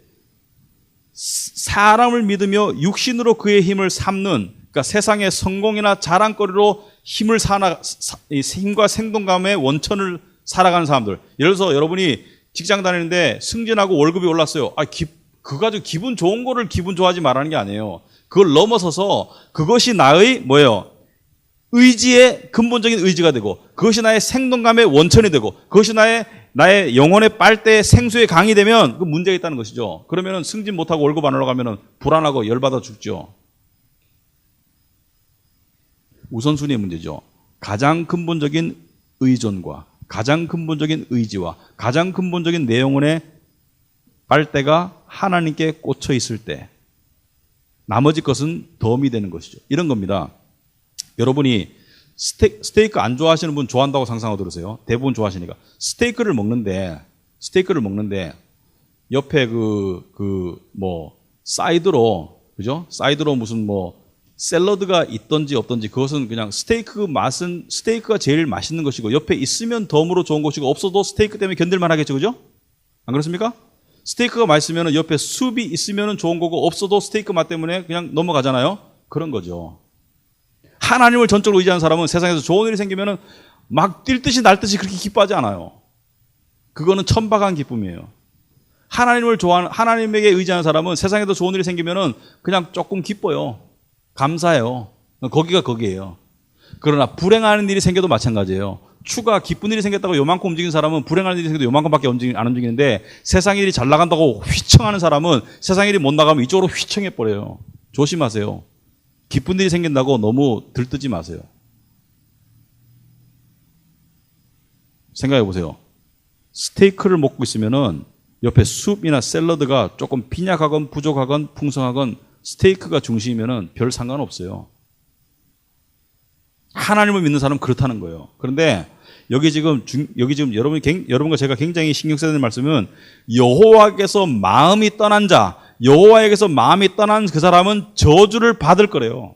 사람을 믿으며 육신으로 그의 힘을 삼는, 그러니까 세상의 성공이나 자랑거리로 힘과 생동감의 원천을 살아가는 사람들. 예를 들어서 여러분이 직장 다니는데 승진하고 월급이 올랐어요. 그거 가지고 기분 좋은 거를 기분 좋아하지 말라는 게 아니에요. 그걸 넘어서서 그것이 나의 뭐예요? 의지의 근본적인 의지가 되고 그것이 나의 생동감의 원천이 되고 그것이 나의 영혼의 빨대의 생수의 강이 되면 그 문제가 있다는 것이죠. 그러면은 승진 못하고 월급 안 올라가면은 불안하고 열받아 죽죠. 우선순위의 문제죠. 가장 근본적인 의존과 가장 근본적인 의지와 가장 근본적인 내 영혼의 빨대가 하나님께 꽂혀 있을 때 나머지 것은 덤이 되는 것이죠. 이런 겁니다. 여러분이 스테이크 안 좋아하시는 분 좋아한다고 상상하고 들으세요. 대부분 좋아하시니까. 스테이크를 먹는데 옆에 사이드로, 그죠? 사이드로 무슨 샐러드가 있던지 없던지 그것은 그냥 스테이크가 제일 맛있는 것이고 옆에 있으면 덤으로 좋은 것이고 없어도 스테이크 때문에 견딜만 하겠죠. 그죠? 안 그렇습니까? 스테이크가 맛있으면 옆에 숲이 있으면 좋은 거고 없어도 스테이크 맛 때문에 그냥 넘어가잖아요. 그런 거죠. 하나님을 전적으로 의지하는 사람은 세상에서 좋은 일이 생기면 막 뛸 듯이 날 듯이 그렇게 기뻐하지 않아요. 그거는 천박한 기쁨이에요. 하나님에게 의지하는 사람은 세상에도 좋은 일이 생기면 그냥 조금 기뻐요. 감사해요. 거기가 거기에요. 그러나 불행한 일이 생겨도 마찬가지예요. 추가 기쁜 일이 생겼다고 요만큼 움직이는 사람은 불행한 일이 생겨도 요만큼밖에 안 움직이는데 세상 일이 잘 나간다고 휘청하는 사람은 세상 일이 못 나가면 이쪽으로 휘청해 버려요. 조심하세요. 기쁜 일이 생긴다고 너무 들뜨지 마세요. 생각해 보세요. 스테이크를 먹고 있으면은 옆에 숲이나 샐러드가 조금 빈약하건 부족하건 풍성하건 스테이크가 중심이면은 별 상관없어요. 하나님을 믿는 사람은 그렇다는 거예요. 그런데 여기 지금 여러분과 제가 굉장히 신경 써야 되는 말씀은 여호와에게서 마음이 떠난 자, 여호와에게서 마음이 떠난 그 사람은 저주를 받을 거래요.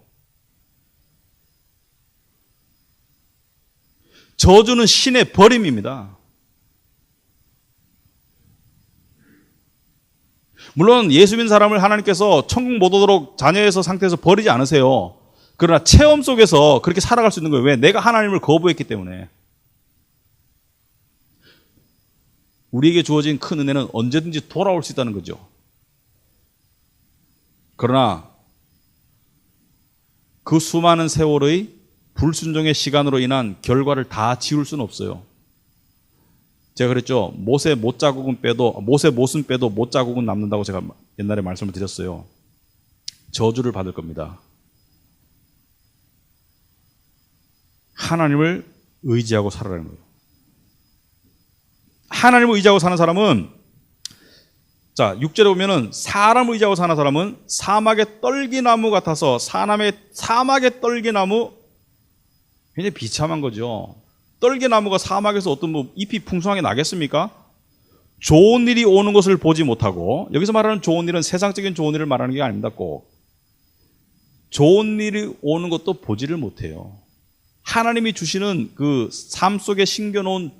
저주는 신의 버림입니다. 물론 예수 믿는 사람을 하나님께서 천국 못 오도록 자녀에서 상태에서 버리지 않으세요. 그러나 체험 속에서 그렇게 살아갈 수 있는 거예요. 왜? 내가 하나님을 거부했기 때문에. 우리에게 주어진 큰 은혜는 언제든지 돌아올 수 있다는 거죠. 그러나 그 수많은 세월의 불순종의 시간으로 인한 결과를 다 지울 수는 없어요. 제가 그랬죠. 못은 빼도 못 자국은 남는다고 제가 옛날에 말씀을 드렸어요. 저주를 받을 겁니다. 하나님을 의지하고 살아라는 거예요. 하나님을 의지하고 사는 사람은, 자, 6절에 보면은 사람을 의지하고 사는 사람은 사막의 떨기나무 같아서 사막의 떨기나무, 굉장히 비참한 거죠. 떨기나무가 사막에서 어떤 잎이 풍성하게 나겠습니까? 좋은 일이 오는 것을 보지 못하고, 여기서 말하는 좋은 일은 세상적인 좋은 일을 말하는 게 아닙니다. 꼭 좋은 일이 오는 것도 보지를 못해요. 하나님이 주시는 그 삶 속에 심겨놓은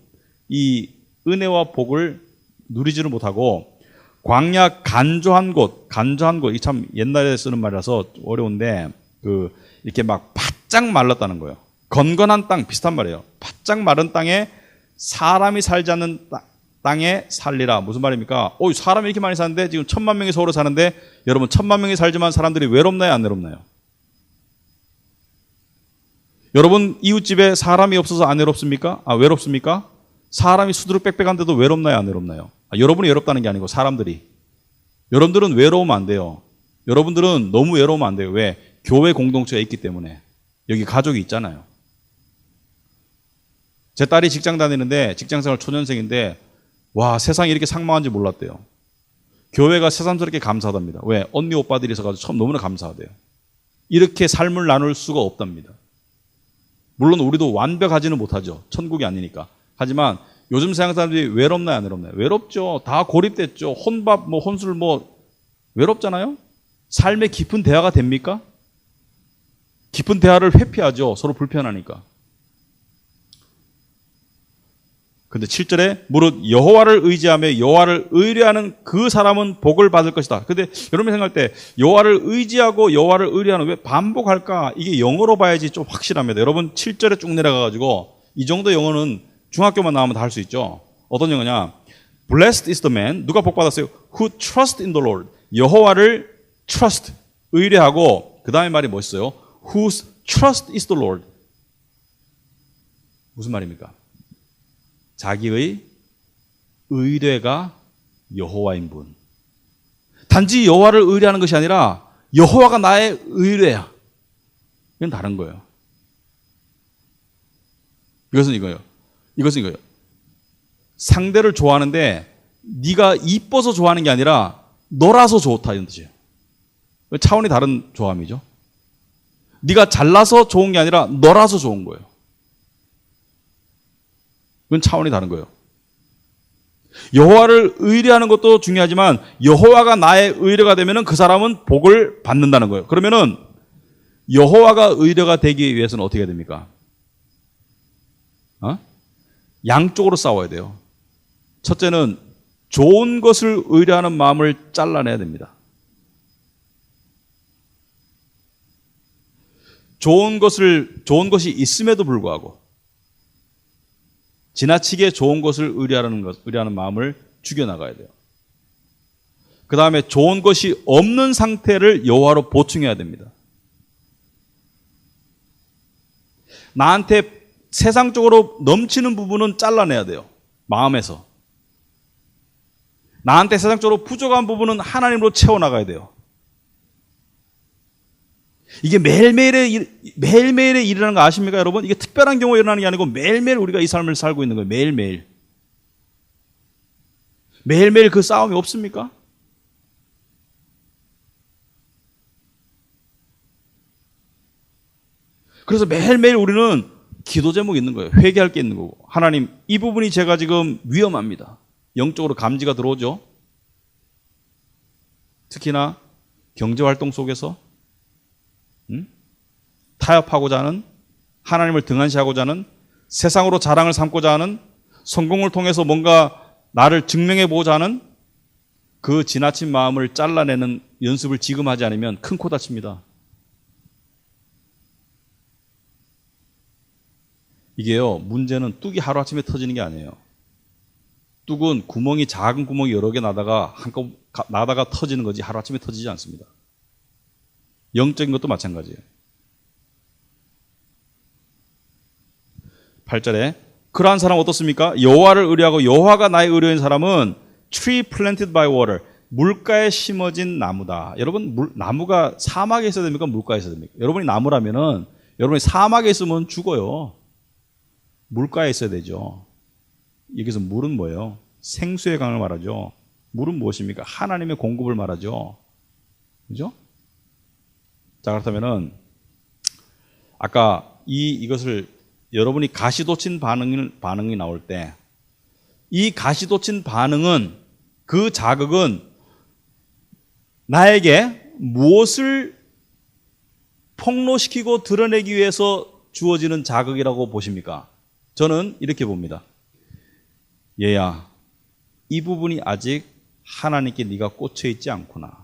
이 은혜와 복을 누리지를 못하고 광야 간조한 곳, 이 참 옛날에 쓰는 말이라서 어려운데 이렇게 막 바짝 말랐다는 거예요. 건건한 땅 비슷한 말이에요. 바짝 마른 땅에 사람이 살지 않는 땅에 살리라. 무슨 말입니까? 사람이 이렇게 많이 사는데 지금 1000만 명이 서울에 사는데 여러분 1000만 명이 살지만 사람들이 외롭나요? 안 외롭나요? 여러분 이웃집에 사람이 없어서 안 외롭습니까? 외롭습니까? 사람이 수두룩빽빽한데도 외롭나요? 안 외롭나요? 여러분이 외롭다는 게 아니고 사람들이. 여러분들은 외로우면 안 돼요. 여러분들은 너무 외로우면 안 돼요. 왜? 교회 공동체가 있기 때문에. 여기 가족이 있잖아요. 제 딸이 직장 다니는데 직장생활 초년생인데 와 세상이 이렇게 상망한지 몰랐대요. 교회가 새삼스럽게 감사하답니다. 왜? 언니 오빠들이 있어가지고 참 너무나 감사하대요. 이렇게 삶을 나눌 수가 없답니다. 물론 우리도 완벽하지는 못하죠. 천국이 아니니까. 하지만 요즘 세상 사람들이 외롭나요? 안 외롭나요? 외롭죠. 다 고립됐죠. 혼밥, 혼술 외롭잖아요? 삶의 깊은 대화가 됩니까? 깊은 대화를 회피하죠. 서로 불편하니까. 근데 7절에 무릇 여호와를 의지하며 여호와를 의뢰하는 그 사람은 복을 받을 것이다. 근데 여러분이 생각할 때 여호와를 의지하고 여호와를 의뢰하는 왜 반복할까? 이게 영어로 봐야지 좀 확실합니다. 여러분 7절에 쭉 내려가가지고 이 정도 영어는 중학교만 나오면 다 할 수 있죠. 어떤 영어냐? Blessed is the man. 누가 복 받았어요? Who trust in the Lord. 여호와를 trust, 의뢰하고 그 다음에 말이 멋있어요. Whose trust is the Lord. 무슨 말입니까? 자기의 의뢰가 여호와인 분. 단지 여호와를 의뢰하는 것이 아니라 여호와가 나의 의뢰야. 이건 다른 거예요. 이것은 이거예요. 상대를 좋아하는데 네가 이뻐서 좋아하는 게 아니라 너라서 좋다 이런 뜻이에요. 차원이 다른 좋아함이죠. 네가 잘나서 좋은 게 아니라 너라서 좋은 거예요. 그건 차원이 다른 거예요. 여호와를 의뢰하는 것도 중요하지만 여호와가 나의 의뢰가 되면은 그 사람은 복을 받는다는 거예요. 그러면은 여호와가 의뢰가 되기 위해서는 어떻게 해야 됩니까? 양쪽으로 싸워야 돼요. 첫째는 좋은 것을 의뢰하는 마음을 잘라내야 됩니다. 좋은 것이 있음에도 불구하고 지나치게 좋은 것을 의뢰하는 마음을 죽여나가야 돼요. 그 다음에 좋은 것이 없는 상태를 여호와로 보충해야 됩니다. 나한테 세상적으로 넘치는 부분은 잘라내야 돼요. 마음에서. 나한테 세상적으로 부족한 부분은 하나님으로 채워나가야 돼요. 이게 매일매일의 일이라는 거 아십니까, 여러분? 이게 특별한 경우에 일어나는 게 아니고 매일매일 우리가 이 삶을 살고 있는 거예요. 매일매일. 매일매일 그 싸움이 없습니까? 그래서 매일매일 우리는 기도 제목이 있는 거예요. 회개할 게 있는 거고. 하나님, 이 부분이 제가 지금 위험합니다. 영적으로 감지가 들어오죠. 특히나 경제활동 속에서 타협하고자 하는, 하나님을 등한시하고자 하는, 세상으로 자랑을 삼고자 하는, 성공을 통해서 뭔가 나를 증명해보고자 하는 그 지나친 마음을 잘라내는 연습을 지금 하지 않으면 큰 코 다칩니다. 이게요, 문제는 뚝이 하루아침에 터지는 게 아니에요. 뚝은 작은 구멍이 여러 개 나다가 터지는 거지 하루아침에 터지지 않습니다. 영적인 것도 마찬가지예요. 8절에 그러한 사람 어떻습니까? 여호와를 의뢰하고 여호와가 나의 의뢰인 사람은 tree planted by water, 물가에 심어진 나무다. 여러분, 나무가 사막에 있어야 됩니까? 물가에 있어야 됩니까? 여러분이 나무라면은 여러분이 사막에 있으면 죽어요. 물가에 있어야 되죠. 여기서 물은 뭐예요? 생수의 강을 말하죠. 물은 무엇입니까? 하나님의 공급을 말하죠. 그죠? 자, 그렇다면은 아까 이것을 여러분이 가시돋친 반응이 나올 때 이 가시돋친 반응은, 그 자극은 나에게 무엇을 폭로시키고 드러내기 위해서 주어지는 자극이라고 보십니까? 저는 이렇게 봅니다. 얘야, 이 부분이 아직 하나님께 네가 꽂혀 있지 않구나.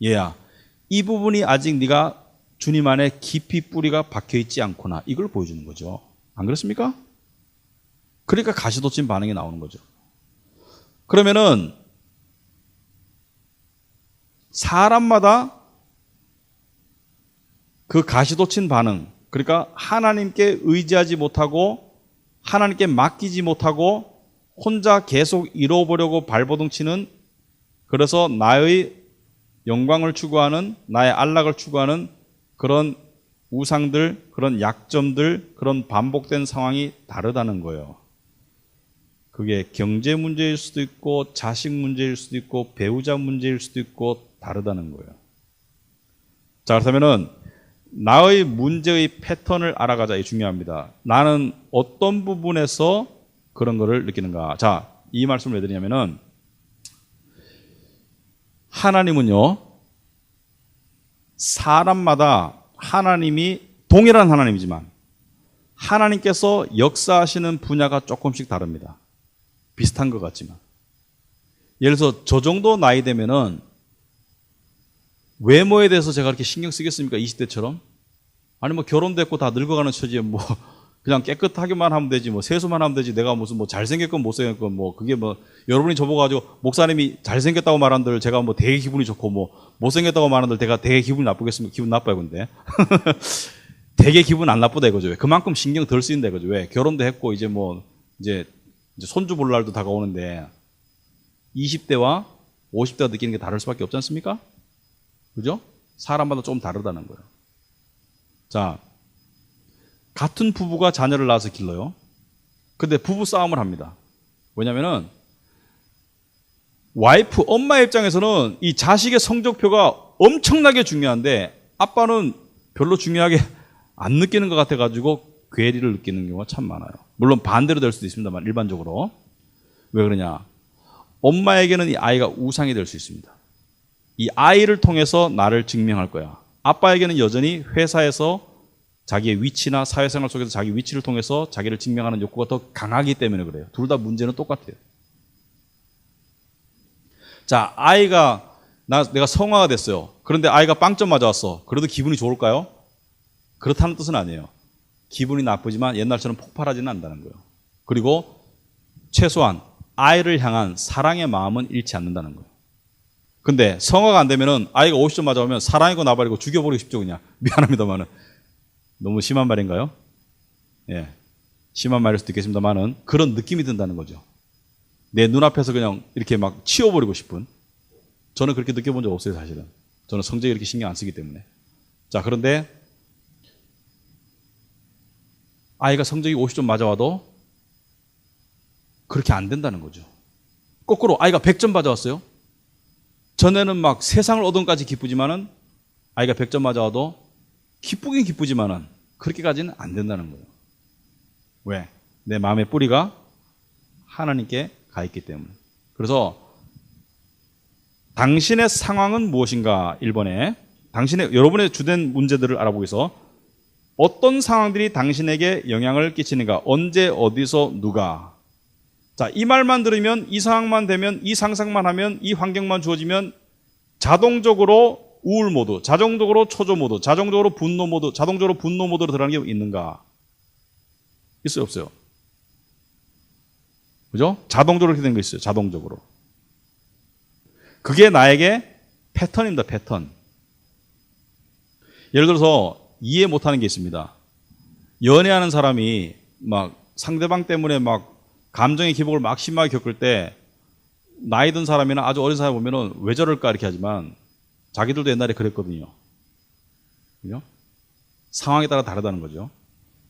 얘야, 이 부분이 아직 네가 주님 안에 깊이 뿌리가 박혀 있지 않구나. 이걸 보여주는 거죠. 안 그렇습니까? 그러니까 가시돋친 반응이 나오는 거죠. 그러면은 사람마다 그 가시돋친 반응, 그러니까 하나님께 의지하지 못하고 하나님께 맡기지 못하고 혼자 계속 이뤄보려고 발버둥 치는, 그래서 나의 영광을 추구하는, 나의 안락을 추구하는 그런 우상들, 그런 약점들, 그런 반복된 상황이 다르다는 거예요. 그게 경제 문제일 수도 있고 자식 문제일 수도 있고 배우자 문제일 수도 있고 다르다는 거예요. 자, 그렇다면은 나의 문제의 패턴을 알아가자. 이 중요합니다. 나는 어떤 부분에서 그런 거를 느끼는가. 자, 이 말씀을 왜 드리냐면은 하나님은요, 사람마다 하나님이 동일한 하나님이지만 하나님께서 역사하시는 분야가 조금씩 다릅니다. 비슷한 것 같지만. 예를 들어서 저 정도 나이 되면은 외모에 대해서 제가 그렇게 신경 쓰겠습니까? 20대처럼? 아니 뭐 결혼됐고 다 늙어가는 처지에 뭐 그냥 깨끗하게만 하면 되지, 뭐 세수만 하면 되지, 내가 무슨 뭐 잘생겼건 못생겼건 뭐 그게 뭐 여러분이 저보고 가지고 목사님이 잘생겼다고 말한들 제가 뭐 되게 기분이 좋고 뭐 못생겼다고 말한들 제가 되게 기분이 나쁘겠습니까? 기분 나빠요. 근데 되게 기분 안 나쁘다 이거죠. 왜? 그만큼 신경 덜 쓰인다 이거죠. 왜? 결혼도 했고 이제 뭐 이제 손주 볼 날도 다가오는데 20대와 50대가 느끼는 게 다를 수밖에 없지 않습니까? 그죠? 사람마다 좀 다르다는 거예요. 자, 같은 부부가 자녀를 낳아서 길러요. 근데 부부 싸움을 합니다. 왜냐면은 엄마의 입장에서는 이 자식의 성적표가 엄청나게 중요한데 아빠는 별로 중요하게 안 느끼는 것 같아가지고 괴리를 느끼는 경우가 참 많아요. 물론 반대로 될 수도 있습니다만 일반적으로. 왜 그러냐? 엄마에게는 이 아이가 우상이 될 수 있습니다. 이 아이를 통해서 나를 증명할 거야. 아빠에게는 여전히 회사에서 자기의 위치나 사회생활 속에서 자기 위치를 통해서 자기를 증명하는 욕구가 더 강하기 때문에 그래요. 둘 다 문제는 똑같아요. 자, 내가 성화가 됐어요. 그런데 아이가 빵점 맞아왔어. 그래도 기분이 좋을까요? 그렇다는 뜻은 아니에요. 기분이 나쁘지만 옛날처럼 폭발하지는 않는다는 거예요. 그리고 최소한 아이를 향한 사랑의 마음은 잃지 않는다는 거예요. 근데 성화가 안 되면은 아이가 50점 맞아오면 사랑이고 나발이고 죽여버리고 싶죠, 그냥. 미안합니다만은. 너무 심한 말인가요? 예. 심한 말일 수도 있겠습니다만은 그런 느낌이 든다는 거죠. 내 눈앞에서 그냥 이렇게 막 치워버리고 싶은. 저는 그렇게 느껴본 적 없어요, 사실은. 저는 성적에 이렇게 신경 안 쓰기 때문에. 자, 그런데 아이가 성적이 50점 맞아와도 그렇게 안 된다는 거죠. 거꾸로 아이가 100점 맞아왔어요. 전에는 막 세상을 얻은까지 기쁘지만은 아이가 100점 맞아와도 기쁘긴 기쁘지만은 그렇게까지는 안 된다는 거예요. 왜? 내 마음의 뿌리가 하나님께 가 있기 때문에. 그래서 당신의 상황은 무엇인가? 1번에 여러분의 주된 문제들을 알아보기 위해서 어떤 상황들이 당신에게 영향을 끼치는가? 언제, 어디서, 누가? 자, 이 말만 들으면, 이 상황만 되면, 이 상상만 하면, 이 환경만 주어지면 자동적으로 우울 모드, 자동적으로 초조 모드, 자동적으로 분노 모드, 자동적으로 분노 모드로 들어가는 게 있는가? 있어요, 없어요? 그죠? 자동적으로 이렇게 된 거 있어요, 자동적으로. 그게 나에게 패턴입니다, 패턴. 예를 들어서 이해 못하는 게 있습니다. 연애하는 사람이 막 상대방 때문에 막 감정의 기복을 막 심하게 겪을 때 나이 든 사람이나 아주 어린 사람 보면은 왜 저럴까 이렇게 하지만 자기들도 옛날에 그랬거든요. 그죠? 상황에 따라 다르다는 거죠.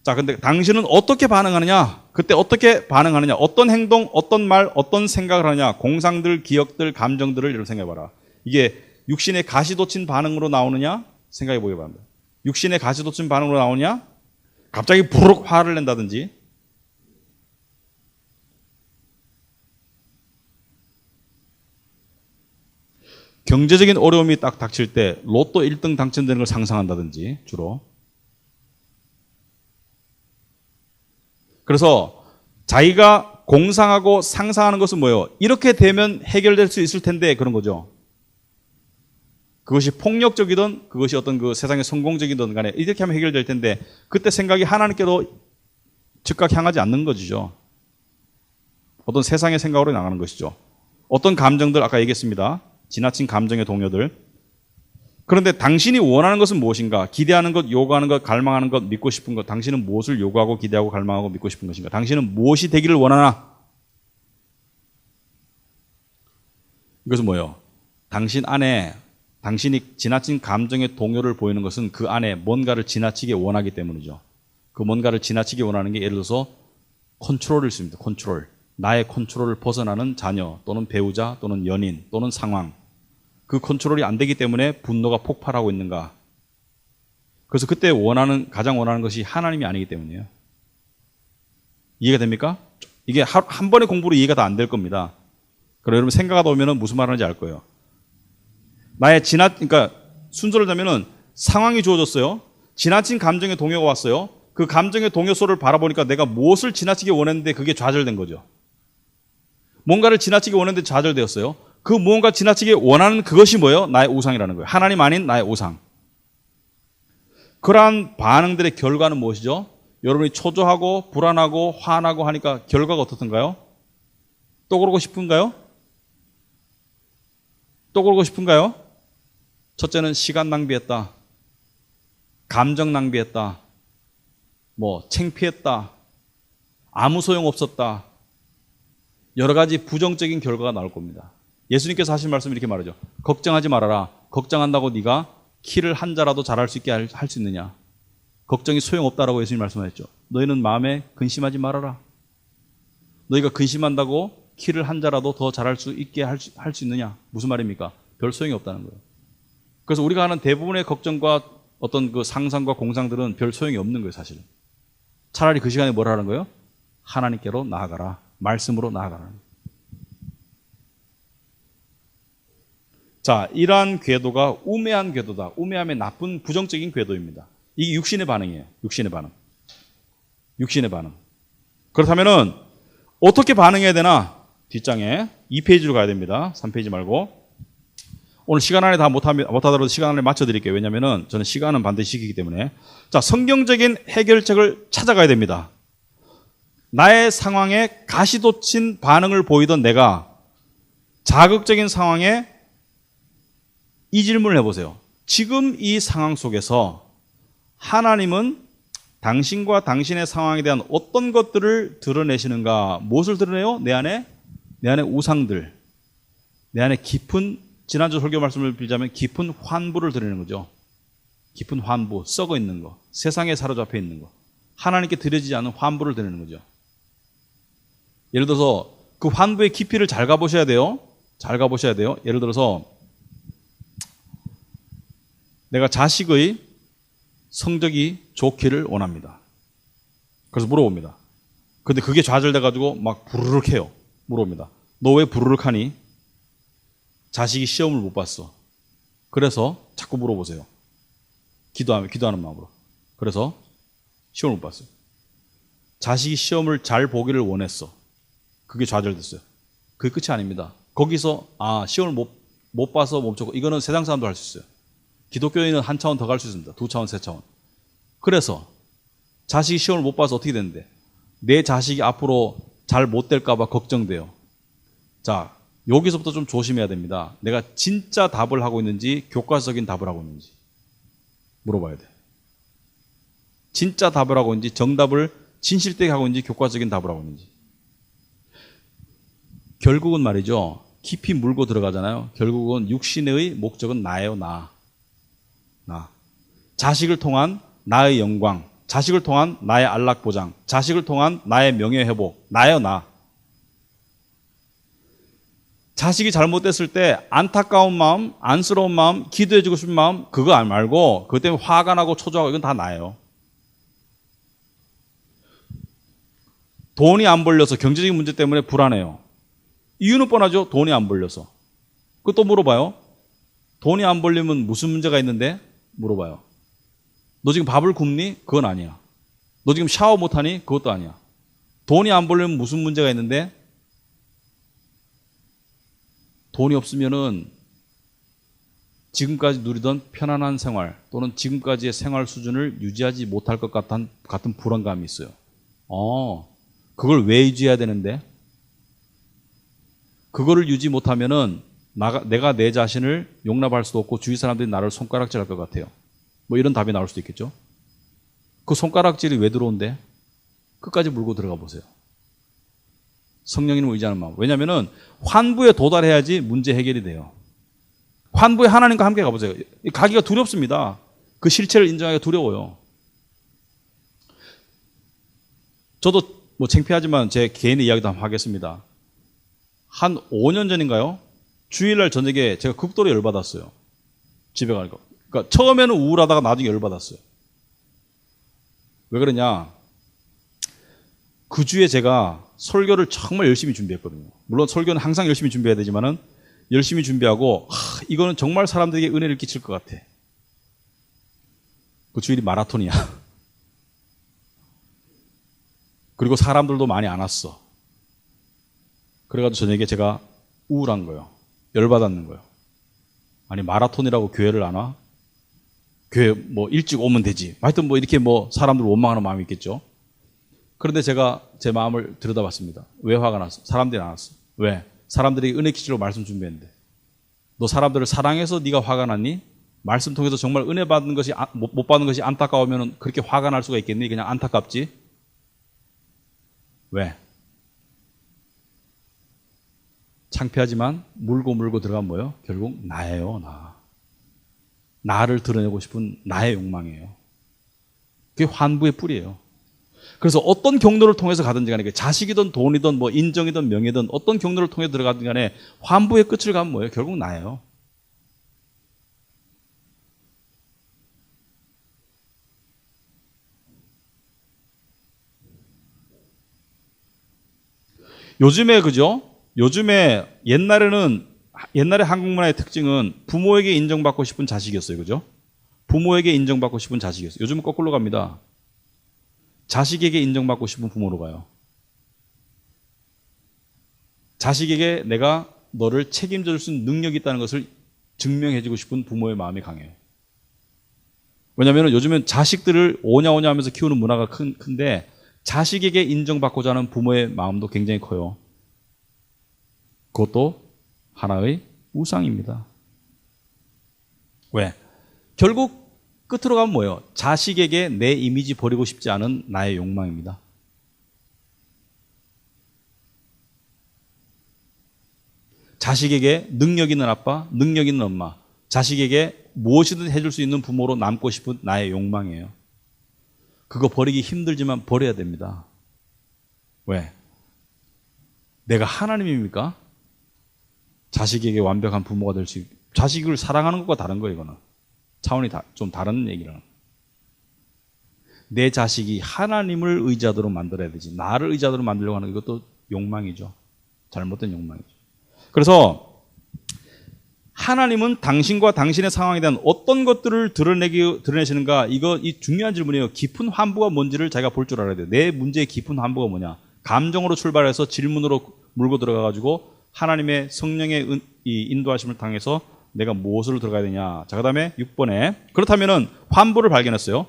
자, 근데 당신은 어떻게 반응하느냐? 그때 어떻게 반응하느냐? 어떤 행동, 어떤 말, 어떤 생각을 하느냐? 공상들, 기억들, 감정들을 이렇게 생각해봐라. 이게 육신의 가시돋친 반응으로 나오느냐? 생각해 보기 바랍니다. 육신의 가시돋친 반응으로 나오느냐? 갑자기 부르륵 화를 낸다든지, 경제적인 어려움이 딱 닥칠 때 로또 1등 당첨되는 걸 상상한다든지, 주로. 그래서 자기가 공상하고 상상하는 것은 뭐예요? 이렇게 되면 해결될 수 있을 텐데, 그런 거죠. 그것이 폭력적이든 그것이 어떤 그 세상의 성공적이든 간에 이렇게 하면 해결될 텐데, 그때 생각이 하나님께로 즉각 향하지 않는 것이죠. 어떤 세상의 생각으로 나가는 것이죠. 어떤 감정들, 아까 얘기했습니다. 지나친 감정의 동요들. 그런데 당신이 원하는 것은 무엇인가? 기대하는 것, 요구하는 것, 갈망하는 것, 믿고 싶은 것. 당신은 무엇을 요구하고 기대하고 갈망하고 믿고 싶은 것인가? 당신은 무엇이 되기를 원하나? 이것은 뭐예요? 당신 안에 당신이 지나친 감정의 동요를 보이는 것은 그 안에 뭔가를 지나치게 원하기 때문이죠. 그 뭔가를 지나치게 원하는 게 예를 들어서 컨트롤일 수 있습니다. 컨트롤. 나의 컨트롤을 벗어나는 자녀 또는 배우자 또는 연인 또는 상황. 그 컨트롤이 안 되기 때문에 분노가 폭발하고 있는가. 그래서 그때 가장 원하는 것이 하나님이 아니기 때문이에요. 이해가 됩니까? 이게 한 번의 공부로 이해가 다 안 될 겁니다. 그럼 여러분 생각하다 보면 무슨 말 하는지 알 거예요. 그러니까 순서를 자면은 상황이 주어졌어요. 지나친 감정의 동요가 왔어요. 그 감정의 동요소를 바라보니까 내가 무엇을 지나치게 원했는데 그게 좌절된 거죠. 뭔가를 지나치게 원했는데 좌절되었어요. 그 무언가 지나치게 원하는 그것이 뭐예요? 나의 우상이라는 거예요. 하나님 아닌 나의 우상. 그러한 반응들의 결과는 무엇이죠? 여러분이 초조하고 불안하고 화나고 하니까 결과가 어떻던가요? 또 그러고 싶은가요? 또 그러고 싶은가요? 첫째는 시간 낭비했다. 감정 낭비했다. 창피했다. 아무 소용 없었다. 여러 가지 부정적인 결과가 나올 겁니다. 예수님께서 하신 말씀 이렇게 말하죠. 걱정하지 말아라. 걱정한다고 네가 키를 한 자라도 잘할 수 있게 할 수 있느냐. 걱정이 소용없다라고 예수님 말씀하셨죠. 너희는 마음에 근심하지 말아라. 너희가 근심한다고 키를 한 자라도 더 잘할 수 있게 할 수 있느냐. 무슨 말입니까? 별 소용이 없다는 거예요. 그래서 우리가 하는 대부분의 걱정과 어떤 그 상상과 공상들은 별 소용이 없는 거예요, 사실. 차라리 그 시간에 뭘 하는 거예요? 하나님께로 나아가라. 말씀으로 나아가라. 자, 이러한 궤도가 우매한 궤도다. 우매함의 나쁜 부정적인 궤도입니다. 이게 육신의 반응이에요. 육신의 반응. 육신의 반응. 그렇다면은 어떻게 반응해야 되나? 뒷장에 2페이지로 가야 됩니다. 3페이지 말고. 오늘 시간 안에 다 못하더라도 시간 안에 맞춰드릴게요. 왜냐면은 저는 시간은 반드시 지키기 때문에. 자, 성경적인 해결책을 찾아가야 됩니다. 나의 상황에 가시돋친 반응을 보이던 내가 자극적인 상황에 이 질문을 해보세요. 지금 이 상황 속에서 하나님은 당신과 당신의 상황에 대한 어떤 것들을 드러내시는가? 무엇을 드러내요? 내 안에 우상들, 내 안에 깊은, 지난주 설교 말씀을 빌자면 깊은 환부를 드러내는 거죠. 깊은 환부, 썩어 있는 거, 세상에 사로잡혀 있는 거, 하나님께 드려지지 않은 환부를 드러내는 거죠. 예를 들어서 그 환부의 깊이를 잘 가보셔야 돼요. 잘 가보셔야 돼요. 예를 들어서 내가 자식의 성적이 좋기를 원합니다. 그래서 물어봅니다. 근데 그게 좌절돼가지고 막 부르륵 해요. 물어봅니다. 너 왜 부르륵 하니? 자식이 시험을 못 봤어. 그래서 자꾸 물어보세요. 기도하는 마음으로. 그래서 시험을 못 봤어요. 자식이 시험을 잘 보기를 원했어. 그게 좌절됐어요. 그게 끝이 아닙니다. 거기서 시험을 못 봐서 멈췄고, 이거는 세상 사람도 할 수 있어요. 기독교인은 한 차원 더 갈 수 있습니다. 2차원, 3차원. 그래서 자식이 시험을 못 봐서 어떻게 되는데? 내 자식이 앞으로 잘 못 될까 봐 걱정돼요. 자, 여기서부터 좀 조심해야 됩니다. 내가 진짜 답을 하고 있는지 교과서적인 답을 하고 있는지 물어봐야 돼. 진짜 답을 하고 있는지, 정답을 진실되게 하고 있는지, 교과적인 답을 하고 있는지. 결국은 말이죠. 깊이 물고 들어가잖아요. 결국은 육신의 목적은 나예요. 나. 자식을 통한 나의 영광, 자식을 통한 나의 안락보장, 자식을 통한 나의 명예회복, 나예요. 나. 자식이 잘못됐을 때 안타까운 마음, 안쓰러운 마음, 기도해주고 싶은 마음, 그거 말고 그것 때문에 화가 나고 초조하고 이건 다 나예요. 돈이 안 벌려서 경제적인 문제 때문에 불안해요. 이유는 뻔하죠. 돈이 안 벌려서. 그것도 물어봐요. 돈이 안 벌리면 무슨 문제가 있는데? 물어봐요. 너 지금 밥을 굶니? 그건 아니야. 너 지금 샤워 못하니? 그것도 아니야. 돈이 안 벌리면 무슨 문제가 있는데? 돈이 없으면은 지금까지 누리던 편안한 생활 또는 지금까지의 생활 수준을 유지하지 못할 것 같은 불안감이 있어요. 그걸 왜 유지해야 되는데? 그거를 유지 못하면은 내가 내 자신을 용납할 수도 없고 주위 사람들이 나를 손가락질할 것 같아요. 뭐 이런 답이 나올 수도 있겠죠. 그 손가락질이 왜 들어온대? 끝까지 물고 들어가 보세요. 성령님을 의지하는 마음. 왜냐하면은 환부에 도달해야지 문제 해결이 돼요. 환부에 하나님과 함께 가보세요. 가기가 두렵습니다. 그 실체를 인정하기가 두려워요. 저도 뭐 창피하지만 제 개인의 이야기도 한번 하겠습니다. 한 5년 전인가요? 주일날 저녁에 제가 극도로 열받았어요. 집에 가니까. 그러니까 처음에는 우울하다가 나중에 열받았어요. 왜 그러냐? 그 주에 제가 설교를 정말 열심히 준비했거든요. 물론 설교는 항상 열심히 준비해야 되지만은 열심히 준비하고 이거는 정말 사람들에게 은혜를 끼칠 것 같아. 그 주일이 마라톤이야. 그리고 사람들도 많이 안 왔어. 그래가지고 저녁에 제가 우울한 거예요. 열받았는 거예요. 아니 마라톤이라고 교회를 안 와? 교회 뭐 일찍 오면 되지. 하여튼 뭐 이렇게 뭐 사람들 원망하는 마음이 있겠죠. 그런데 제가 제 마음을 들여다봤습니다. 왜 화가 났어? 사람들이 안 왔어. 왜? 사람들이 은혜 퀴즈로 말씀 준비했는데. 너 사람들을 사랑해서 네가 화가 났니? 말씀 통해서 정말 은혜 받는 것이 못 받는 것이 안타까우면 그렇게 화가 날 수가 있겠니? 그냥 안타깝지. 왜? 창피하지만 물고 들어간 뭐예요? 결국 나예요. 나를 드러내고 싶은 나의 욕망이에요. 그게 환부의 뿌리예요. 그래서 어떤 경로를 통해서 가든지 간에 자식이든 돈이든 뭐 인정이든 명예든 어떤 경로를 통해 들어가든 간에 환부의 끝을 가면 뭐예요? 결국 나예요. 요즘에 그죠? 요즘에 옛날에는 옛날에 한국 문화의 특징은 부모에게 인정받고 싶은 자식이었어요. 그죠? 부모에게 인정받고 싶은 자식이었어요. 요즘은 거꾸로 갑니다. 자식에게 인정받고 싶은 부모로 가요. 자식에게 내가 너를 책임져 줄 수 있는 능력이 있다는 것을 증명해주고 싶은 부모의 마음이 강해요. 왜냐하면 요즘은 자식들을 오냐오냐 하면서 키우는 문화가 큰데 자식에게 인정받고자 하는 부모의 마음도 굉장히 커요. 그것도 하나의 우상입니다. 왜? 결국 끝으로 가면 뭐예요? 자식에게 내 이미지 버리고 싶지 않은 나의 욕망입니다. 자식에게 능력 있는 아빠, 능력 있는 엄마, 자식에게 무엇이든 해줄 수 있는 부모로 남고 싶은 나의 욕망이에요. 그거 버리기 힘들지만 버려야 됩니다. 왜? 내가 하나님입니까? 자식에게 완벽한 부모가 될 수 있고, 자식을 사랑하는 것과 다른 거예요, 이거는. 차원이 좀 다른 얘기라는. 내 자식이 하나님을 의지하도록 만들어야 되지. 나를 의지하도록 만들려고 하는 것도 욕망이죠. 잘못된 욕망이죠. 그래서 하나님은 당신과 당신의 상황에 대한 어떤 것들을 드러내시는가? 이 중요한 질문이에요. 깊은 환부가 뭔지를 자기가 볼 줄 알아야 돼요. 내 문제의 깊은 환부가 뭐냐? 감정으로 출발해서 질문으로 물고 들어가가지고 하나님의 성령의 이 인도하심을 당해서 내가 무엇을 들어가야 되냐. 자, 그 다음에 6번에 그렇다면은 환부를 발견했어요.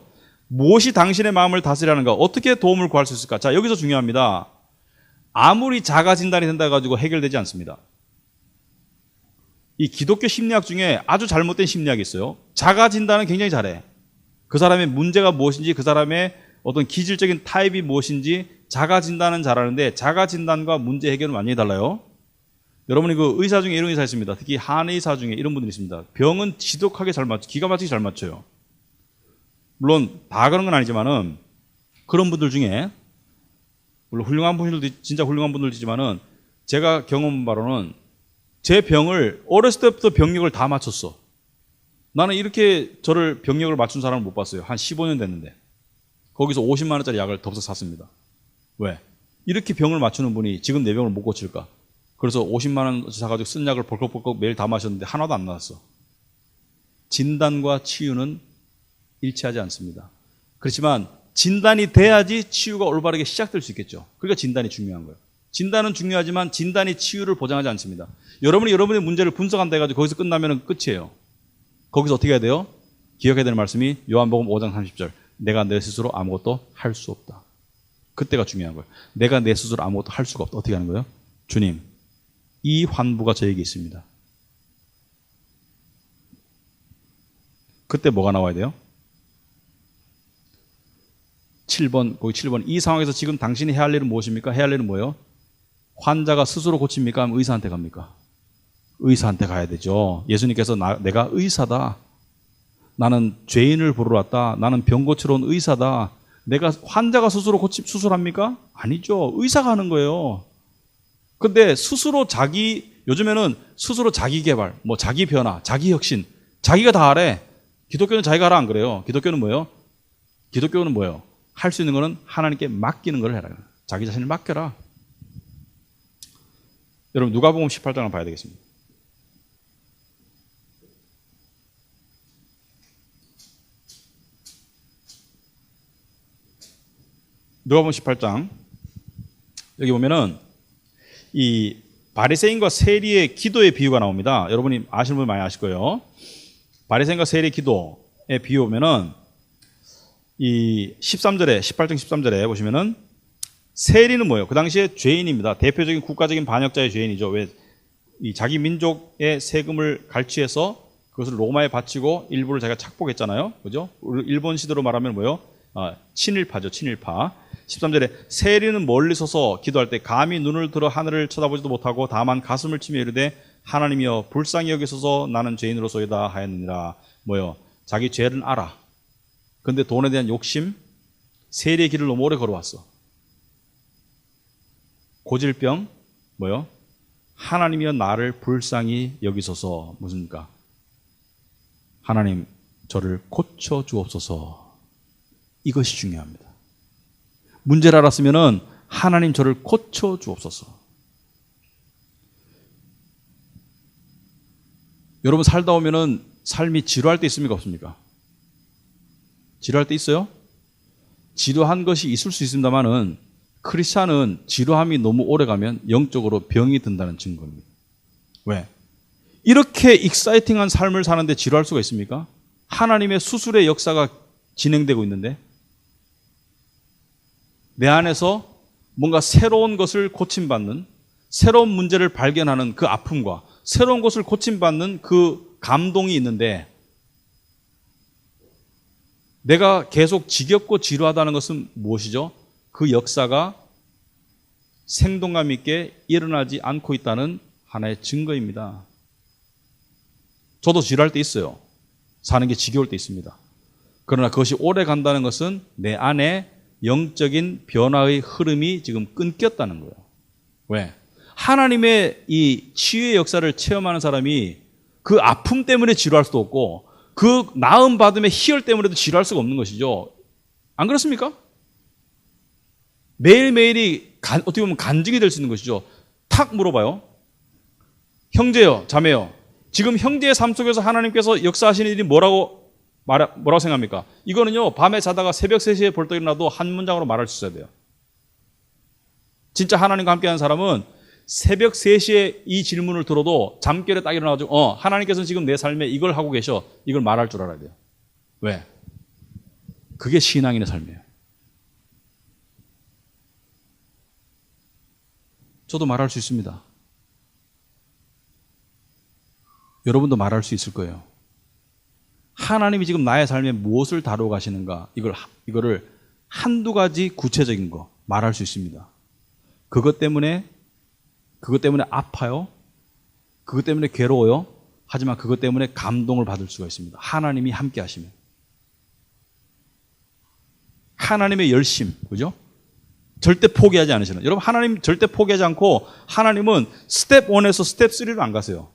무엇이 당신의 마음을 다스리는가? 어떻게 도움을 구할 수 있을까? 자, 여기서 중요합니다. 아무리 자가 진단이 된다 가지고 해결되지 않습니다. 이 기독교 심리학 중에 아주 잘못된 심리학이 있어요. 자가 진단은 굉장히 잘해. 그 사람의 문제가 무엇인지, 그 사람의 어떤 기질적인 타입이 무엇인지 자가 진단은 잘하는데 자가 진단과 문제 해결은 완전히 달라요. 여러분이 그 의사 중에 이런 의사 있습니다. 특히 한의사 중에 이런 분들이 있습니다. 병은 지독하게 잘 맞춰요. 기가 막히게 잘 맞춰요. 물론 다 그런 건 아니지만은 그런 분들 중에 물론 훌륭한 분들도 진짜 훌륭한 분들도 있지만은 제가 경험한 바로는 제 병을 어렸을 때부터 병력을 다 맞췄어. 나는 이렇게 저를 병력을 맞춘 사람을 못 봤어요. 한 15년 됐는데 거기서 50만 원짜리 약을 덥석 샀습니다. 왜? 이렇게 병을 맞추는 분이 지금 내 병을 못 고칠까? 그래서 50만 원 사가지고 쓴 약을 벌컥벌컥 매일 다 마셨는데 하나도 안 나았어. 진단과 치유는 일치하지 않습니다. 그렇지만 진단이 돼야지 치유가 올바르게 시작될 수 있겠죠. 그러니까 진단이 중요한 거예요. 진단은 중요하지만 진단이 치유를 보장하지 않습니다. 여러분이 여러분의 문제를 분석한다 해가지고 거기서 끝나면 끝이에요. 거기서 어떻게 해야 돼요? 기억해야 되는 말씀이 요한복음 5장 30절. 내가 내 스스로 아무것도 할 수 없다. 그때가 중요한 거예요. 내가 내 스스로 아무것도 할 수가 없다. 어떻게 하는 거예요? 주님, 이 환부가 저에게 있습니다. 그때 뭐가 나와야 돼요? 7번, 거기 7번. 이 상황에서 지금 당신이 해야 할 일은 무엇입니까? 해야 할 일은 뭐예요? 환자가 스스로 고칩니까? 아니면 의사한테 갑니까? 의사한테 가야 되죠. 예수님께서 내가 의사다. 나는 죄인을 보러 왔다. 나는 병 고치러 온 의사다. 내가 환자가 스스로 수술합니까? 아니죠. 의사가 하는 거예요. 근데 스스로 요즘에는 스스로 자기 개발, 뭐 자기 변화, 자기 혁신, 자기가 다 하래. 기독교는 자기가 하라 안 그래요. 기독교는 뭐예요? 기독교는 뭐예요? 할 수 있는 거는 하나님께 맡기는 걸 해라. 자기 자신을 맡겨라. 여러분 누가복음 18장을 봐야 되겠습니다. 누가복음 18장 여기 보면은 이 바리새인과 세리의 기도의 비유가 나옵니다. 여러분이 아시는 분 많이 아실 거예요. 바리새인과 세리의 기도의 비유 보면은 이 13절에 18장 13절에 보시면은 세리는 뭐예요? 그 당시에 죄인입니다. 대표적인 국가적인 반역자의 죄인이죠. 왜? 이 자기 민족의 세금을 갈취해서 그것을 로마에 바치고 일부를 자기가 착복했잖아요. 그죠? 일본 시대로 말하면 뭐예요? 친일파죠. 친일파. 13절에 세리는 멀리 서서 기도할 때 감히 눈을 들어 하늘을 쳐다보지도 못하고 다만 가슴을 치며 이르되 하나님이여 불쌍히 여기소서 나는 죄인으로소이다 하였느니라. 뭐예요? 자기 죄를 알아. 근데 돈에 대한 욕심, 세리의 길을 너무 오래 걸어왔어. 고질병, 뭐요? 하나님이여 나를 불쌍히 여기소서. 무슨입니까? 하나님 저를 고쳐 주옵소서. 이것이 중요합니다. 문제를 알았으면은 하나님 저를 고쳐 주옵소서. 여러분 살다 오면은 삶이 지루할 때 있습니까? 없습니까? 지루할 때 있어요? 지루한 것이 있을 수 있습니다만은 크리스찬은 지루함이 너무 오래 가면 영적으로 병이 든다는 증거입니다. 왜? 이렇게 익사이팅한 삶을 사는데 지루할 수가 있습니까? 하나님의 수술의 역사가 진행되고 있는데 내 안에서 뭔가 새로운 것을 고침받는, 새로운 문제를 발견하는 그 아픔과 새로운 것을 고침받는 그 감동이 있는데 내가 계속 지겹고 지루하다는 것은 무엇이죠? 그 역사가 생동감 있게 일어나지 않고 있다는 하나의 증거입니다. 저도 지루할 때 있어요. 사는 게 지겨울 때 있습니다. 그러나 그것이 오래 간다는 것은 내 안에 영적인 변화의 흐름이 지금 끊겼다는 거예요. 왜? 하나님의 이 치유의 역사를 체험하는 사람이 그 아픔 때문에 지루할 수도 없고 그 나음 받음의 희열 때문에도 지루할 수가 없는 것이죠. 안 그렇습니까? 매일매일이 어떻게 보면 간증이 될 수 있는 것이죠. 탁 물어봐요. 형제요, 자매요. 지금 형제의 삶 속에서 하나님께서 역사하시는 일이 뭐라고 생각합니까? 이거는요, 밤에 자다가 새벽 3시에 벌떡 일어나도 한 문장으로 말할 수 있어야 돼요. 진짜 하나님과 함께하는 사람은 새벽 3시에 이 질문을 들어도 잠결에 딱 일어나가지고 하나님께서는 지금 내 삶에 이걸 하고 계셔. 이걸 말할 줄 알아야 돼요. 왜? 그게 신앙인의 삶이에요. 저도 말할 수 있습니다. 여러분도 말할 수 있을 거예요. 하나님이 지금 나의 삶에 무엇을 다루어 가시는가, 이거를 한두 가지 구체적인 거 말할 수 있습니다. 그것 때문에 아파요. 그것 때문에 괴로워요. 하지만 그것 때문에 감동을 받을 수가 있습니다. 하나님이 함께 하시면. 하나님의 열심, 그죠? 절대 포기하지 않으시는. 여러분, 하나님 절대 포기하지 않고 하나님은 스텝 1에서 스텝 3로 안 가세요.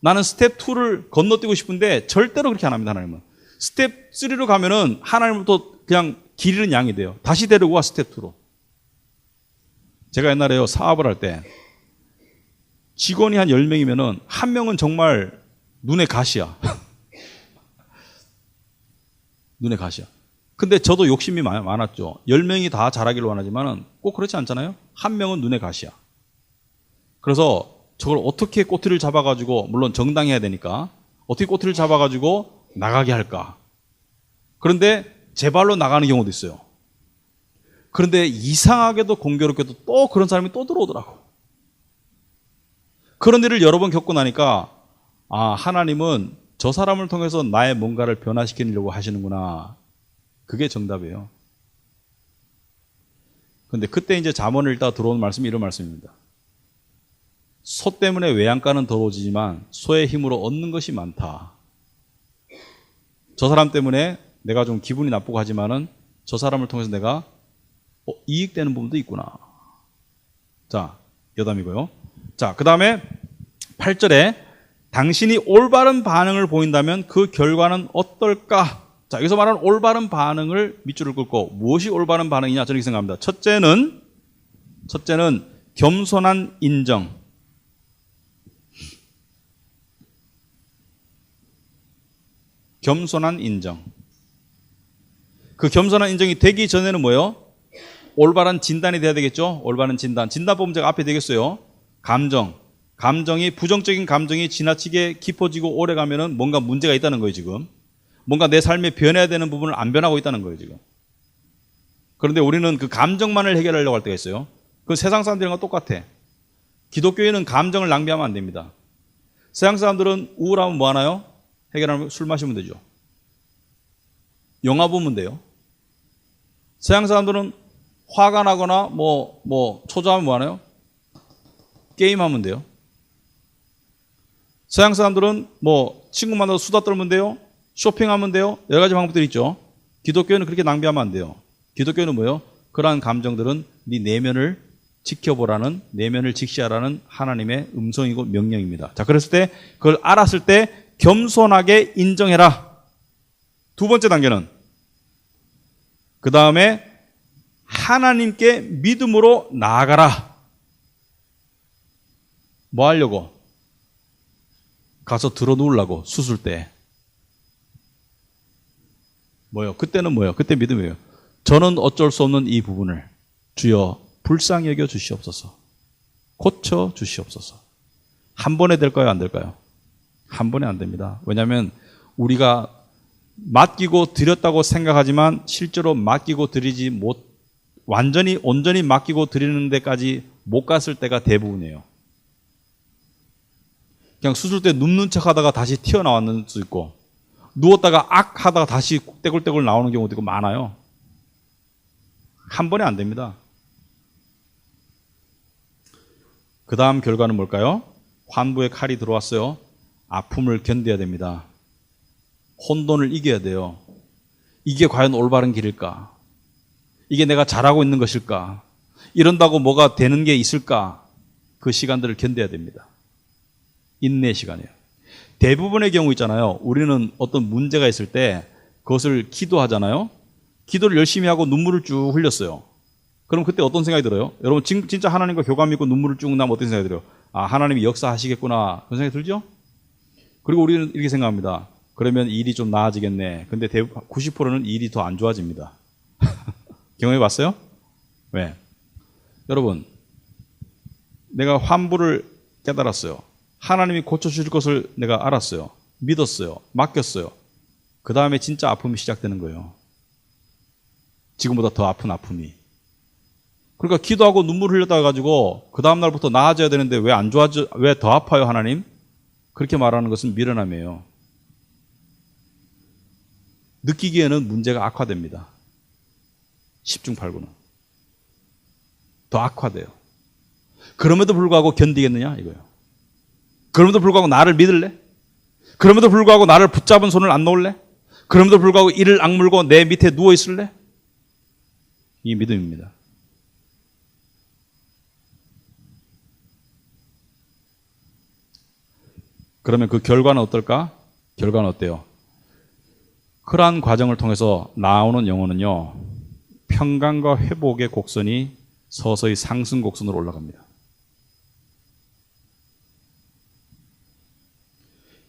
나는 스텝 2를 건너뛰고 싶은데 절대로 그렇게 안 합니다. 하나님은. 스텝 3로 가면은 하나님부터 그냥 길 잃은 양이 돼요. 다시 데리고 와, 스텝 2로. 제가 옛날에요, 사업을 할 때 직원이 한 10명이면은 한 명은 정말 눈에 가시야. 눈에 가시야. 근데 저도 욕심이 많았죠. 10명이 다 잘하기를 원하지만은 꼭 그렇지 않잖아요. 한 명은 눈에 가시야. 그래서 저걸 어떻게 꼬투리를 잡아가지고, 물론 정당해야 되니까 어떻게 꼬투리를 잡아가지고 나가게 할까. 그런데 제 발로 나가는 경우도 있어요. 그런데 이상하게도 공교롭게도 또 그런 사람이 또 들어오더라고. 그런 일을 여러 번 겪고 나니까 하나님은 저 사람을 통해서 나의 뭔가를 변화시키려고 하시는구나. 그게 정답이에요. 그런데 그때 이제 잠언을 읽다가 들어오는 말씀이 이런 말씀입니다. 소 때문에 외양간은 더러워지지만 소의 힘으로 얻는 것이 많다. 저 사람 때문에 내가 좀 기분이 나쁘고 하지만은 저 사람을 통해서 내가 이익되는 부분도 있구나. 자, 여담이고요. 자, 그 다음에 8절에 당신이 올바른 반응을 보인다면 그 결과는 어떨까? 자, 여기서 말하는 올바른 반응을 밑줄을 긋고 무엇이 올바른 반응이냐? 저는 이렇게 생각합니다. 첫째는 겸손한 인정. 겸손한 인정. 그 겸손한 인정이 되기 전에는 뭐예요? 올바른 진단이 돼야 되겠죠? 올바른 진단. 진단법은 제가 앞에 되겠어요. 감정이, 부정적인 감정이 지나치게 깊어지고 오래 가면은 뭔가 문제가 있다는 거예요, 지금. 뭔가 내 삶에 변해야 되는 부분을 안 변하고 있다는 거예요, 지금. 그런데 우리는 그 감정만을 해결하려고 할 때가 있어요. 그 세상 사람들이랑 똑같아. 기독교인은 감정을 낭비하면 안 됩니다. 세상 사람들은 우울하면 뭐 하나요? 해결하면 술 마시면 되죠. 영화 보면 돼요. 서양 사람들은 화가 나거나 초조하면 뭐 하나요? 게임하면 돼요. 서양 사람들은 친구 만나서 수다 떨면 돼요. 쇼핑하면 돼요. 여러 가지 방법들이 있죠. 기독교는 그렇게 낭비하면 안 돼요. 기독교는 뭐예요? 그러한 감정들은 네 내면을 지켜보라는, 내면을 직시하라는 하나님의 음성이고 명령입니다. 자, 그랬을 때 그걸 알았을 때 겸손하게 인정해라. 두 번째 단계는 그 다음에 하나님께 믿음으로 나아가라. 뭐 하려고? 가서 들어 누우려고 수술 때. 뭐요? 그때는 뭐요? 그때 믿음이에요. 저는 어쩔 수 없는 이 부분을 주여 불쌍히 여겨 주시옵소서. 고쳐 주시옵소서. 한 번에 될까요? 안 될까요? 한 번에 안 됩니다. 왜냐하면 우리가 맡기고 드렸다고 생각하지만 실제로 맡기고 드리지 못, 온전히 맡기고 드리는 데까지 못 갔을 때가 대부분이에요. 그냥 수술 때 눕는 척 하다가 다시 튀어나왔는 수 있고, 누웠다가 악 하다가 다시 떼굴떼굴 나오는 경우도 있고 많아요. 한 번에 안 됩니다. 그 다음 결과는 뭘까요? 환부의 칼이 들어왔어요. 아픔을 견뎌야 됩니다. 혼돈을 이겨야 돼요. 이게 과연 올바른 길일까? 이게 내가 잘하고 있는 것일까? 이런다고 뭐가 되는 게 있을까? 그 시간들을 견뎌야 됩니다. 인내 시간이에요. 대부분의 경우 있잖아요. 우리는 어떤 문제가 있을 때 그것을 기도하잖아요. 기도를 열심히 하고 눈물을 쭉 흘렸어요. 그럼 그때 어떤 생각이 들어요? 여러분 진짜 하나님과 교감 있고 눈물을 쭉 나면 어떤 생각이 들어요? 아, 하나님이 역사하시겠구나. 그런 생각이 들죠? 그리고 우리는 이렇게 생각합니다. 그러면 일이 좀 나아지겠네. 근데 90%는 일이 더 안 좋아집니다. 경험해 봤어요? 왜? 여러분, 내가 환부를 깨달았어요. 하나님이 고쳐주실 것을 내가 알았어요. 믿었어요. 맡겼어요. 그 다음에 진짜 아픔이 시작되는 거예요. 지금보다 더 아픈 아픔이. 그러니까 기도하고 눈물 흘렸다 가지고 그 다음 날부터 나아져야 되는데 왜 안 좋아져, 왜 더 아파요, 하나님? 그렇게 말하는 것은 미련함이에요. 느끼기에는 문제가 악화됩니다. 10중 8구는. 더 악화돼요. 그럼에도 불구하고 견디겠느냐? 이거예요. 그럼에도 불구하고 나를 믿을래? 그럼에도 불구하고 나를 붙잡은 손을 안 놓을래? 그럼에도 불구하고 이를 악물고 내 밑에 누워 있을래? 이게 믿음입니다. 그러면 그 결과는 어떨까? 결과는 어때요? 그러한 과정을 통해서 나오는 영혼은요, 평강과 회복의 곡선이 서서히 상승 곡선으로 올라갑니다.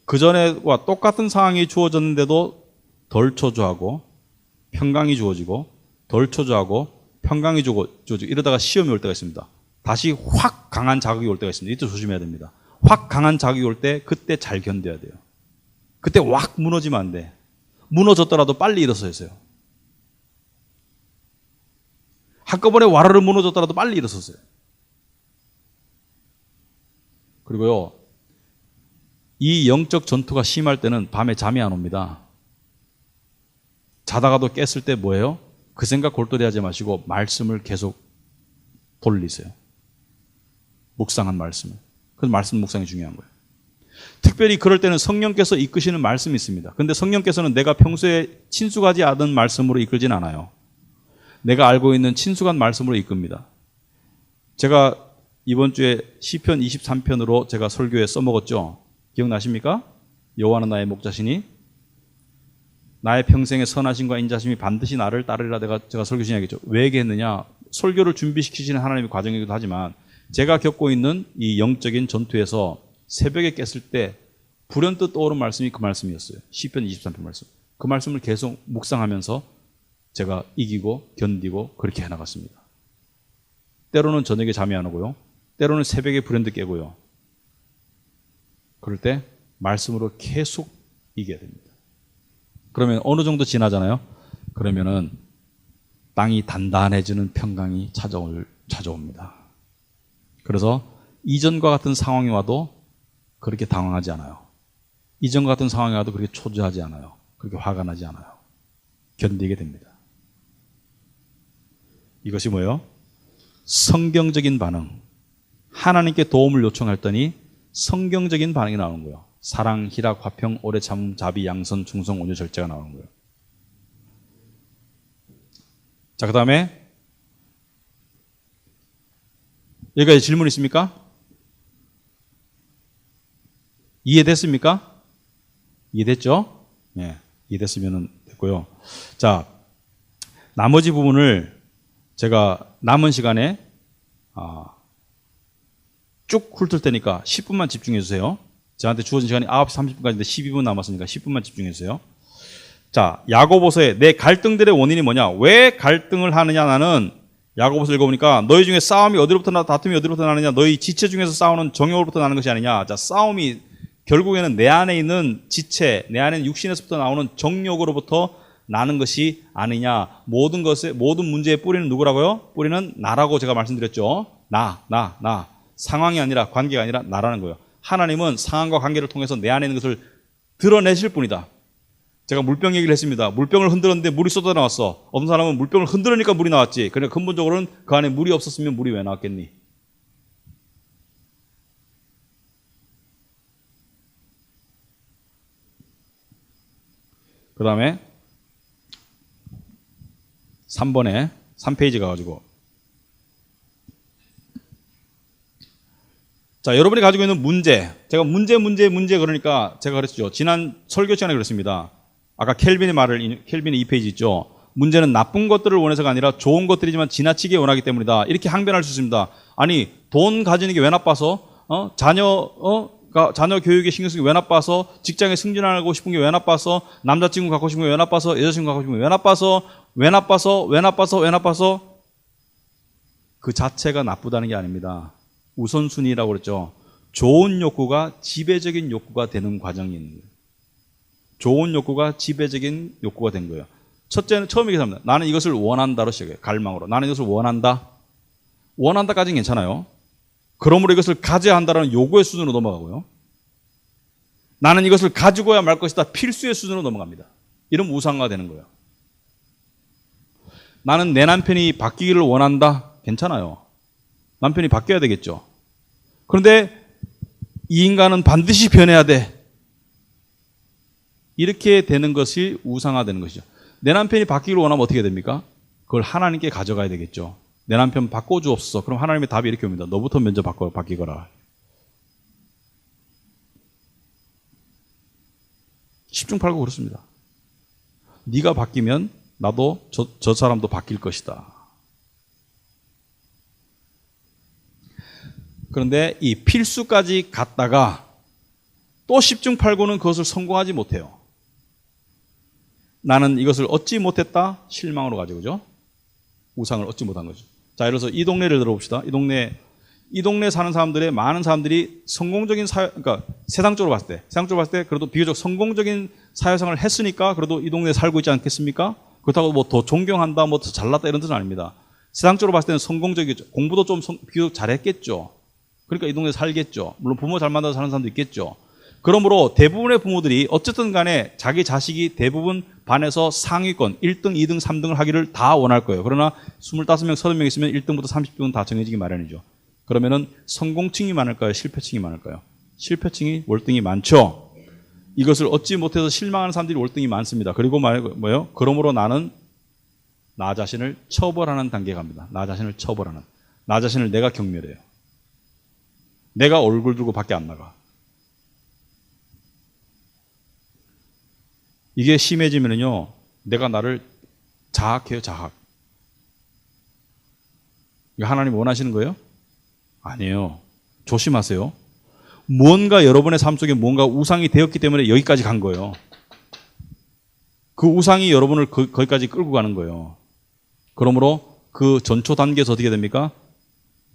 그전에와 똑같은 상황이 주어졌는데도 덜 초조하고 평강이 주어지고 덜 초조하고 평강이 주어지고 이러다가 시험이 올 때가 있습니다. 다시 확 강한 자극이 올 때가 있습니다. 이때 조심해야 됩니다. 확 강한 자극이 올 때 그때 잘 견뎌야 돼요. 그때 확 무너지면 안 돼. 무너졌더라도 빨리 일어서야 해요. 한꺼번에 와르르 무너졌더라도 빨리 일어서세요. 그리고요, 이 영적 전투가 심할 때는 밤에 잠이 안 옵니다. 자다가도 깼을 때 뭐예요? 그 생각 골똘히 하지 마시고 말씀을 계속 돌리세요. 묵상한 말씀을. 그래서 말씀 묵상이 중요한 거예요. 특별히 그럴 때는 성령께서 이끄시는 말씀이 있습니다. 그런데 성령께서는 내가 평소에 친숙하지 않은 말씀으로 이끌진 않아요. 내가 알고 있는 친숙한 말씀으로 이끕니다. 제가 이번 주에 시편 23편으로 제가 설교에 써먹었죠. 기억나십니까? 여호와는 나의 목자시니 나의 평생의 선하심과 인자심이 반드시 나를 따르리라. 제가 설교 시작했죠. 왜 얘기했느냐? 설교를 준비시키시는 하나님의 과정이기도 하지만 제가 겪고 있는 이 영적인 전투에서 새벽에 깼을 때 불현듯 떠오른 말씀이 그 말씀이었어요. 시편 23편 말씀. 그 말씀을 계속 묵상하면서 제가 이기고 견디고 그렇게 해나갔습니다. 때로는 저녁에 잠이 안 오고요. 때로는 새벽에 불현듯 깨고요. 그럴 때 말씀으로 계속 이겨야 됩니다. 그러면 어느 정도 지나잖아요. 그러면은 땅이 단단해지는 평강이 찾아옵니다. 그래서 이전과 같은 상황이 와도 그렇게 당황하지 않아요. 이전과 같은 상황이 와도 그렇게 초조하지 않아요. 그렇게 화가 나지 않아요. 견디게 됩니다. 이것이 뭐예요? 성경적인 반응. 하나님께 도움을 요청했더니 성경적인 반응이 나오는 거예요. 사랑, 희락, 화평, 오래 참음, 자비, 양선, 충성, 온유, 절제가 나오는 거예요. 자, 그 다음에 여기까지 질문 있습니까? 이해됐습니까? 이해됐죠? 네, 이해됐으면 됐고요. 자, 나머지 부분을 제가 남은 시간에 쭉 훑을 테니까 10분만 집중해 주세요. 저한테 주어진 시간이 9시 30분까지인데 12분 남았으니까 10분만 집중해주세요. 자, 야고보서의 내 갈등들의 원인이 뭐냐? 왜 갈등을 하느냐? 나는 야고보서 읽어보니까 너희 중에 싸움이 어디로부터 다툼이 어디로부터 나느냐? 너희 지체 중에서 싸우는 정욕으로부터 나는 것이 아니냐? 자, 싸움이 결국에는 내 안에 있는 지체, 내 안에 있는 육신에서부터 나오는 정욕으로부터 나는 것이 아니냐? 모든 문제의 뿌리는 누구라고요? 뿌리는 나라고 제가 말씀드렸죠. 나. 상황이 아니라 관계가 아니라 나라는 거예요. 하나님은 상황과 관계를 통해서 내 안에 있는 것을 드러내실 뿐이다. 제가 물병 얘기를 했습니다. 물병을 흔들었는데 물이 쏟아 나왔어. 어떤 사람은 물병을 흔들으니까 물이 나왔지. 그러니까 근본적으로는 그 안에 물이 없었으면 물이 왜 나왔겠니? 그 다음에 3번에 3페이지 가가지고 자, 여러분이 가지고 있는 문제. 제가 문제 그러니까 제가 그랬죠. 지난 설교 시간에 그랬습니다. 아까 켈빈이 2페이지 있죠. 문제는 나쁜 것들을 원해서가 아니라 좋은 것들이지만 지나치게 원하기 때문이다. 이렇게 항변할 수 있습니다. 아니, 돈 가지는 게 왜 나빠서? 자녀 교육에 신경 쓰는 게 왜 나빠서? 직장에 승진하고 싶은 게 왜 나빠서? 남자친구 갖고 싶은 게 왜 나빠서? 여자친구 갖고 싶은 게 왜 나빠서? 그 자체가 나쁘다는 게 아닙니다. 우선순위라고 그랬죠. 좋은 욕구가 지배적인 욕구가 되는 과정이 있는 거예요. 좋은 욕구가 지배적인 욕구가 된 거예요. 첫째는 처음 얘기합니다. 나는 이것을 원한다로 시작해요. 갈망으로. 나는 이것을 원한다. 원한다까지는 괜찮아요. 그러므로 이것을 가져야 한다는 요구의 수준으로 넘어가고요. 나는 이것을 가지고야 말 것이다. 필수의 수준으로 넘어갑니다. 이러면 우상화가 되는 거예요. 나는 내 남편이 바뀌기를 원한다. 괜찮아요. 남편이 바뀌어야 되겠죠. 그런데 이 인간은 반드시 변해야 돼. 이렇게 되는 것이 우상화되는 것이죠. 내 남편이 바뀌기를 원하면 어떻게 됩니까? 그걸 하나님께 가져가야 되겠죠. 내 남편 바꿔주옵소서. 그럼 하나님의 답이 이렇게 옵니다. 너부터 먼저 바뀌거라. 10중 8구 그렇습니다. 네가 바뀌면 나도 저 사람도 바뀔 것이다. 그런데 이 필수까지 갔다가 또 10중 8구는 그것을 성공하지 못해요. 나는 이것을 얻지 못했다? 실망으로 가지고, 그죠? 우상을 얻지 못한 거죠. 자, 예를 들어서 이 동네를 들어봅시다. 이 동네 사는 사람들의 많은 사람들이 성공적인 그러니까 세상적으로 봤을 때 그래도 비교적 성공적인 사회생활을 했으니까 그래도 이 동네에 살고 있지 않겠습니까? 그렇다고 뭐 더 존경한다, 뭐 더 잘났다 이런 뜻은 아닙니다. 세상적으로 봤을 때는 성공적이죠. 공부도 좀 비교적 잘했겠죠. 그러니까 이 동네에 살겠죠. 물론 부모 잘 만나서 사는 사람도 있겠죠. 그러므로 대부분의 부모들이 어쨌든 간에 자기 자식이 대부분 반에서 상위권 1등, 2등, 3등을 하기를 다 원할 거예요. 그러나 25명, 30명 있으면 1등부터 30등은 다 정해지기 마련이죠. 그러면은 성공층이 많을까요? 실패층이 많을까요? 실패층이 월등히 많죠. 이것을 얻지 못해서 실망하는 사람들이 월등히 많습니다. 그리고 뭐예요? 그러므로 나는 나 자신을 처벌하는 단계에 갑니다. 나 자신을 처벌하는. 나 자신을 내가 경멸해요. 내가 얼굴 들고 밖에 안 나가. 이게 심해지면요, 내가 나를 자학해요, 자학. 이거 하나님 원하시는 거예요? 아니에요. 조심하세요. 무언가 여러분의 삶 속에 뭔가 우상이 되었기 때문에 여기까지 간 거예요. 그 우상이 여러분을 거기까지 끌고 가는 거예요. 그러므로 그 전초 단계에서 어떻게 됩니까?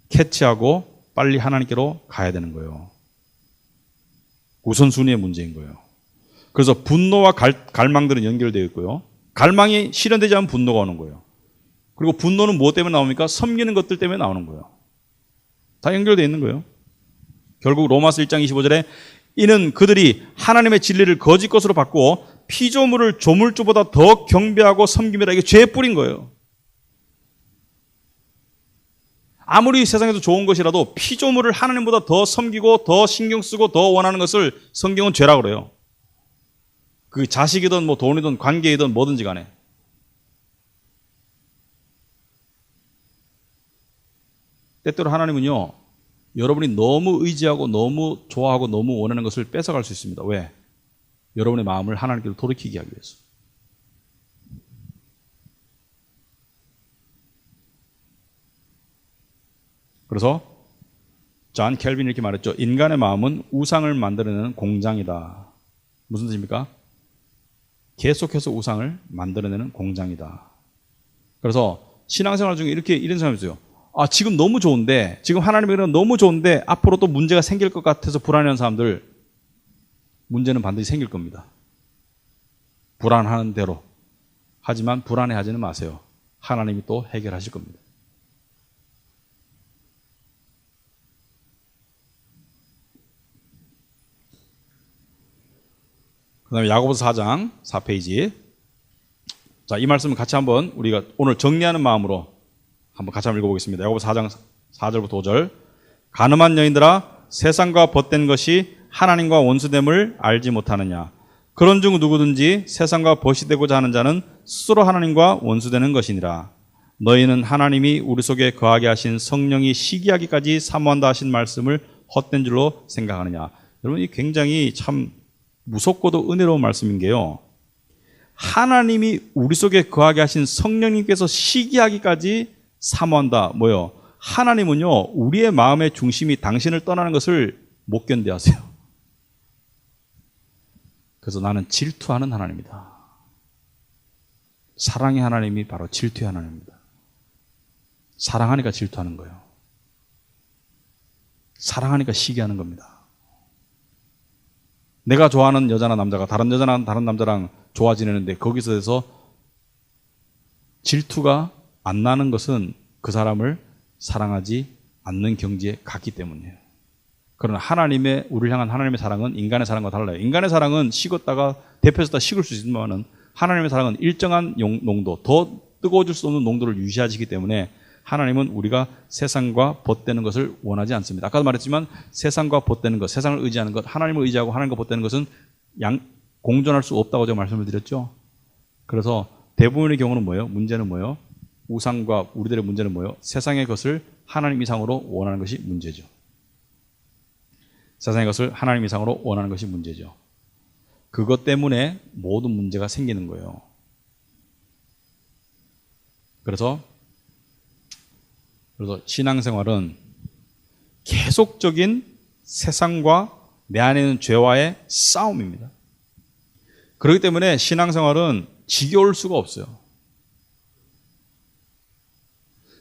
캐치하고 빨리 하나님께로 가야 되는 거예요. 우선순위의 문제인 거예요. 그래서 분노와 갈망들은 연결되어 있고요. 갈망이 실현되지 않으면 분노가 오는 거예요. 그리고 분노는 무엇 때문에 나옵니까? 섬기는 것들 때문에 나오는 거예요. 다 연결되어 있는 거예요. 결국 로마서 1장 25절에 이는 그들이 하나님의 진리를 거짓 것으로 바꾸어 피조물을 조물주보다 더 경배하고 섬김이라. 이게 죄의 뿌린 거예요. 아무리 세상에서 좋은 것이라도 피조물을 하나님보다 더 섬기고 더 신경 쓰고 더 원하는 것을 성경은 죄라고 그래요. 그 자식이든 뭐 돈이든 관계이든 뭐든지 간에. 때때로 하나님은요, 여러분이 너무 의지하고 너무 좋아하고 너무 원하는 것을 뺏어갈 수 있습니다. 왜? 여러분의 마음을 하나님께로 돌이키게 하기 위해서. 그래서 존 켈빈이 이렇게 말했죠. 인간의 마음은 우상을 만들어내는 공장이다. 무슨 뜻입니까? 계속해서 우상을 만들어내는 공장이다. 그래서 신앙생활 중에 이런 사람이 있어요. 지금 너무 좋은데, 지금 하나님의 은혜가 너무 좋은데 앞으로 또 문제가 생길 것 같아서 불안해하는 사람들, 문제는 반드시 생길 겁니다. 불안하는 대로. 하지만 불안해하지는 마세요. 하나님이 또 해결하실 겁니다. 그 다음에 야고보서 4장 4페이지. 자, 이 말씀을 같이 한번 우리가 오늘 정리하는 마음으로 한번 같이 한번 읽어보겠습니다. 야고보서 4장 4절부터 5절. 간음한 여인들아, 세상과 벗된 것이 하나님과 원수됨을 알지 못하느냐. 그런 중 누구든지 세상과 벗이 되고자 하는 자는 스스로 하나님과 원수되는 것이니라. 너희는 하나님이 우리 속에 거하게 하신 성령이 시기하기까지 사모한다 하신 말씀을 헛된 줄로 생각하느냐. 여러분, 이 굉장히 참 무섭고도 은혜로운 말씀인 게요. 하나님이 우리 속에 거하게 하신 성령님께서 시기하기까지 사모한다. 뭐요? 하나님은요, 우리의 마음의 중심이 당신을 떠나는 것을 못 견뎌하세요. 그래서 나는 질투하는 하나님이다. 사랑의 하나님이 바로 질투의 하나님입니다. 사랑하니까 질투하는 거예요. 사랑하니까 시기하는 겁니다. 내가 좋아하는 여자나 남자가 다른 여자나 다른 남자랑 좋아 지내는데 거기서 해서 질투가 안 나는 것은 그 사람을 사랑하지 않는 경지에 갔기 때문이에요. 그러나 우리를 향한 하나님의 사랑은 인간의 사랑과 달라요. 인간의 사랑은 식었다가 데펴졌다 식을 수 있지만 하나님의 사랑은 일정한 농도, 더 뜨거워질 수 없는 농도를 유지하시기 때문에 하나님은 우리가 세상과 벗되는 것을 원하지 않습니다. 아까도 말했지만 세상과 벗되는 것, 세상을 의지하는 것, 하나님을 의지하고 하나님과 벗되는 것은 공존할 수 없다고 제가 말씀을 드렸죠. 그래서 대부분의 경우는 뭐예요? 문제는 뭐예요? 우상과 우리들의 문제는 뭐예요? 세상의 것을 하나님 이상으로 원하는 것이 문제죠. 세상의 것을 하나님 이상으로 원하는 것이 문제죠. 그것 때문에 모든 문제가 생기는 거예요. 그래서 신앙생활은 계속적인 세상과 내 안에 있는 죄와의 싸움입니다. 그렇기 때문에 신앙생활은 지겨울 수가 없어요.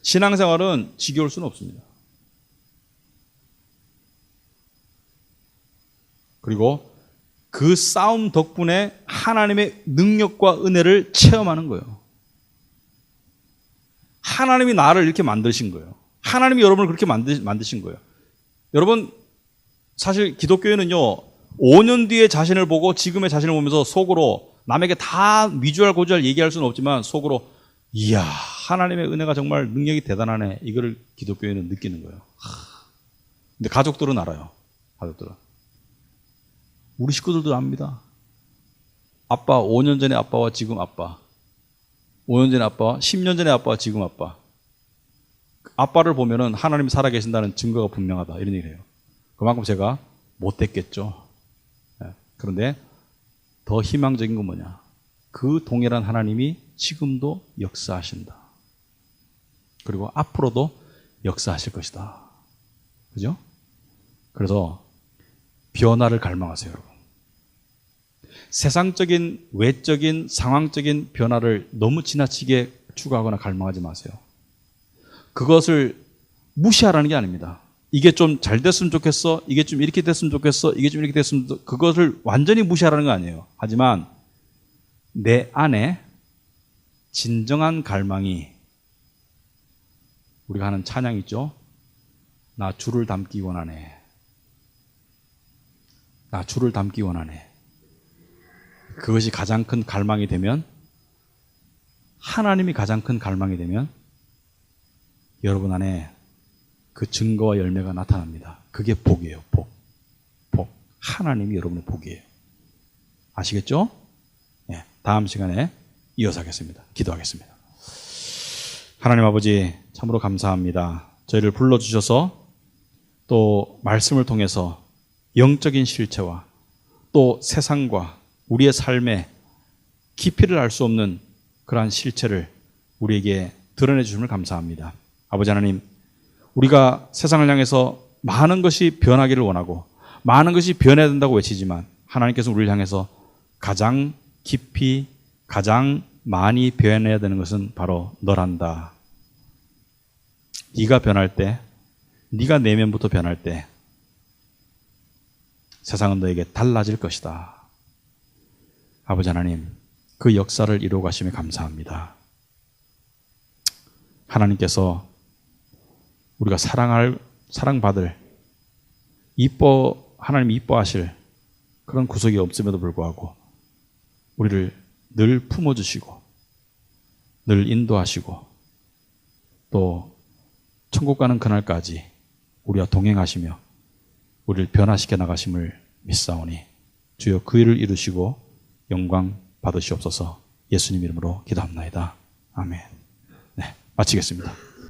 신앙생활은 지겨울 수는 없습니다. 그리고 그 싸움 덕분에 하나님의 능력과 은혜를 체험하는 거예요. 하나님이 나를 이렇게 만드신 거예요. 하나님이 여러분을 그렇게 만드신 거예요. 여러분, 사실 기독교에는요, 5년 뒤의 자신을 보고 지금의 자신을 보면서 속으로 남에게 다 미주알 고주알 얘기할 수는 없지만 속으로 이야, 하나님의 은혜가 정말 능력이 대단하네. 이거를 기독교에는 느끼는 거예요. 근데 가족들은 알아요. 가족들은. 우리 식구들도 압니다. 아빠, 5년 전에 아빠와 지금 아빠. 5년 전에 아빠와 10년 전에 아빠와 지금 아빠. 아빠를 보면은 하나님이 살아계신다는 증거가 분명하다. 이런 얘기를 해요. 그만큼 제가 못됐겠죠. 그런데 더 희망적인 건 뭐냐? 그 동일한 하나님이 지금도 역사하신다. 그리고 앞으로도 역사하실 것이다. 그죠? 그래서 변화를 갈망하세요, 여러분. 세상적인, 외적인, 상황적인 변화를 너무 지나치게 추구하거나 갈망하지 마세요. 그것을 무시하라는 게 아닙니다. 이게 좀 잘 됐으면 좋겠어. 이게 좀 이렇게 됐으면 좋겠어. 이게 좀 이렇게 됐으면 좋겠어. 그것을 완전히 무시하라는 거 아니에요. 하지만 내 안에 진정한 갈망이, 우리가 하는 찬양 있죠? 나 주를 닮기 원하네. 나 주를 닮기 원하네. 그것이 가장 큰 갈망이 되면, 하나님이 가장 큰 갈망이 되면 여러분 안에 그 증거와 열매가 나타납니다. 그게 복이에요. 복. 하나님이 여러분의 복이에요. 아시겠죠? 네, 다음 시간에 이어서 하겠습니다. 기도하겠습니다. 하나님 아버지, 참으로 감사합니다. 저희를 불러주셔서 또 말씀을 통해서 영적인 실체와 또 세상과 우리의 삶의 깊이를 알 수 없는 그러한 실체를 우리에게 드러내 주심을 감사합니다. 아버지 하나님, 우리가 세상을 향해서 많은 것이 변하기를 원하고 많은 것이 변해야 된다고 외치지만 하나님께서 우리를 향해서 가장 깊이 가장 많이 변해야 되는 것은 바로 너란다. 네가 변할 때, 네가 내면부터 변할 때 세상은 너에게 달라질 것이다. 아버지 하나님, 그 역사를 이루어 가심에 감사합니다. 하나님께서 우리가 사랑받을, 하나님 이뻐하실 그런 구석이 없음에도 불구하고 우리를 늘 품어주시고 늘 인도하시고 또 천국 가는 그날까지 우리와 동행하시며 우리를 변화시켜 나가심을 믿사오니 주여 그 일을 이루시고 영광 받으시옵소서. 예수님 이름으로 기도합나이다. 아멘. 네, 마치겠습니다.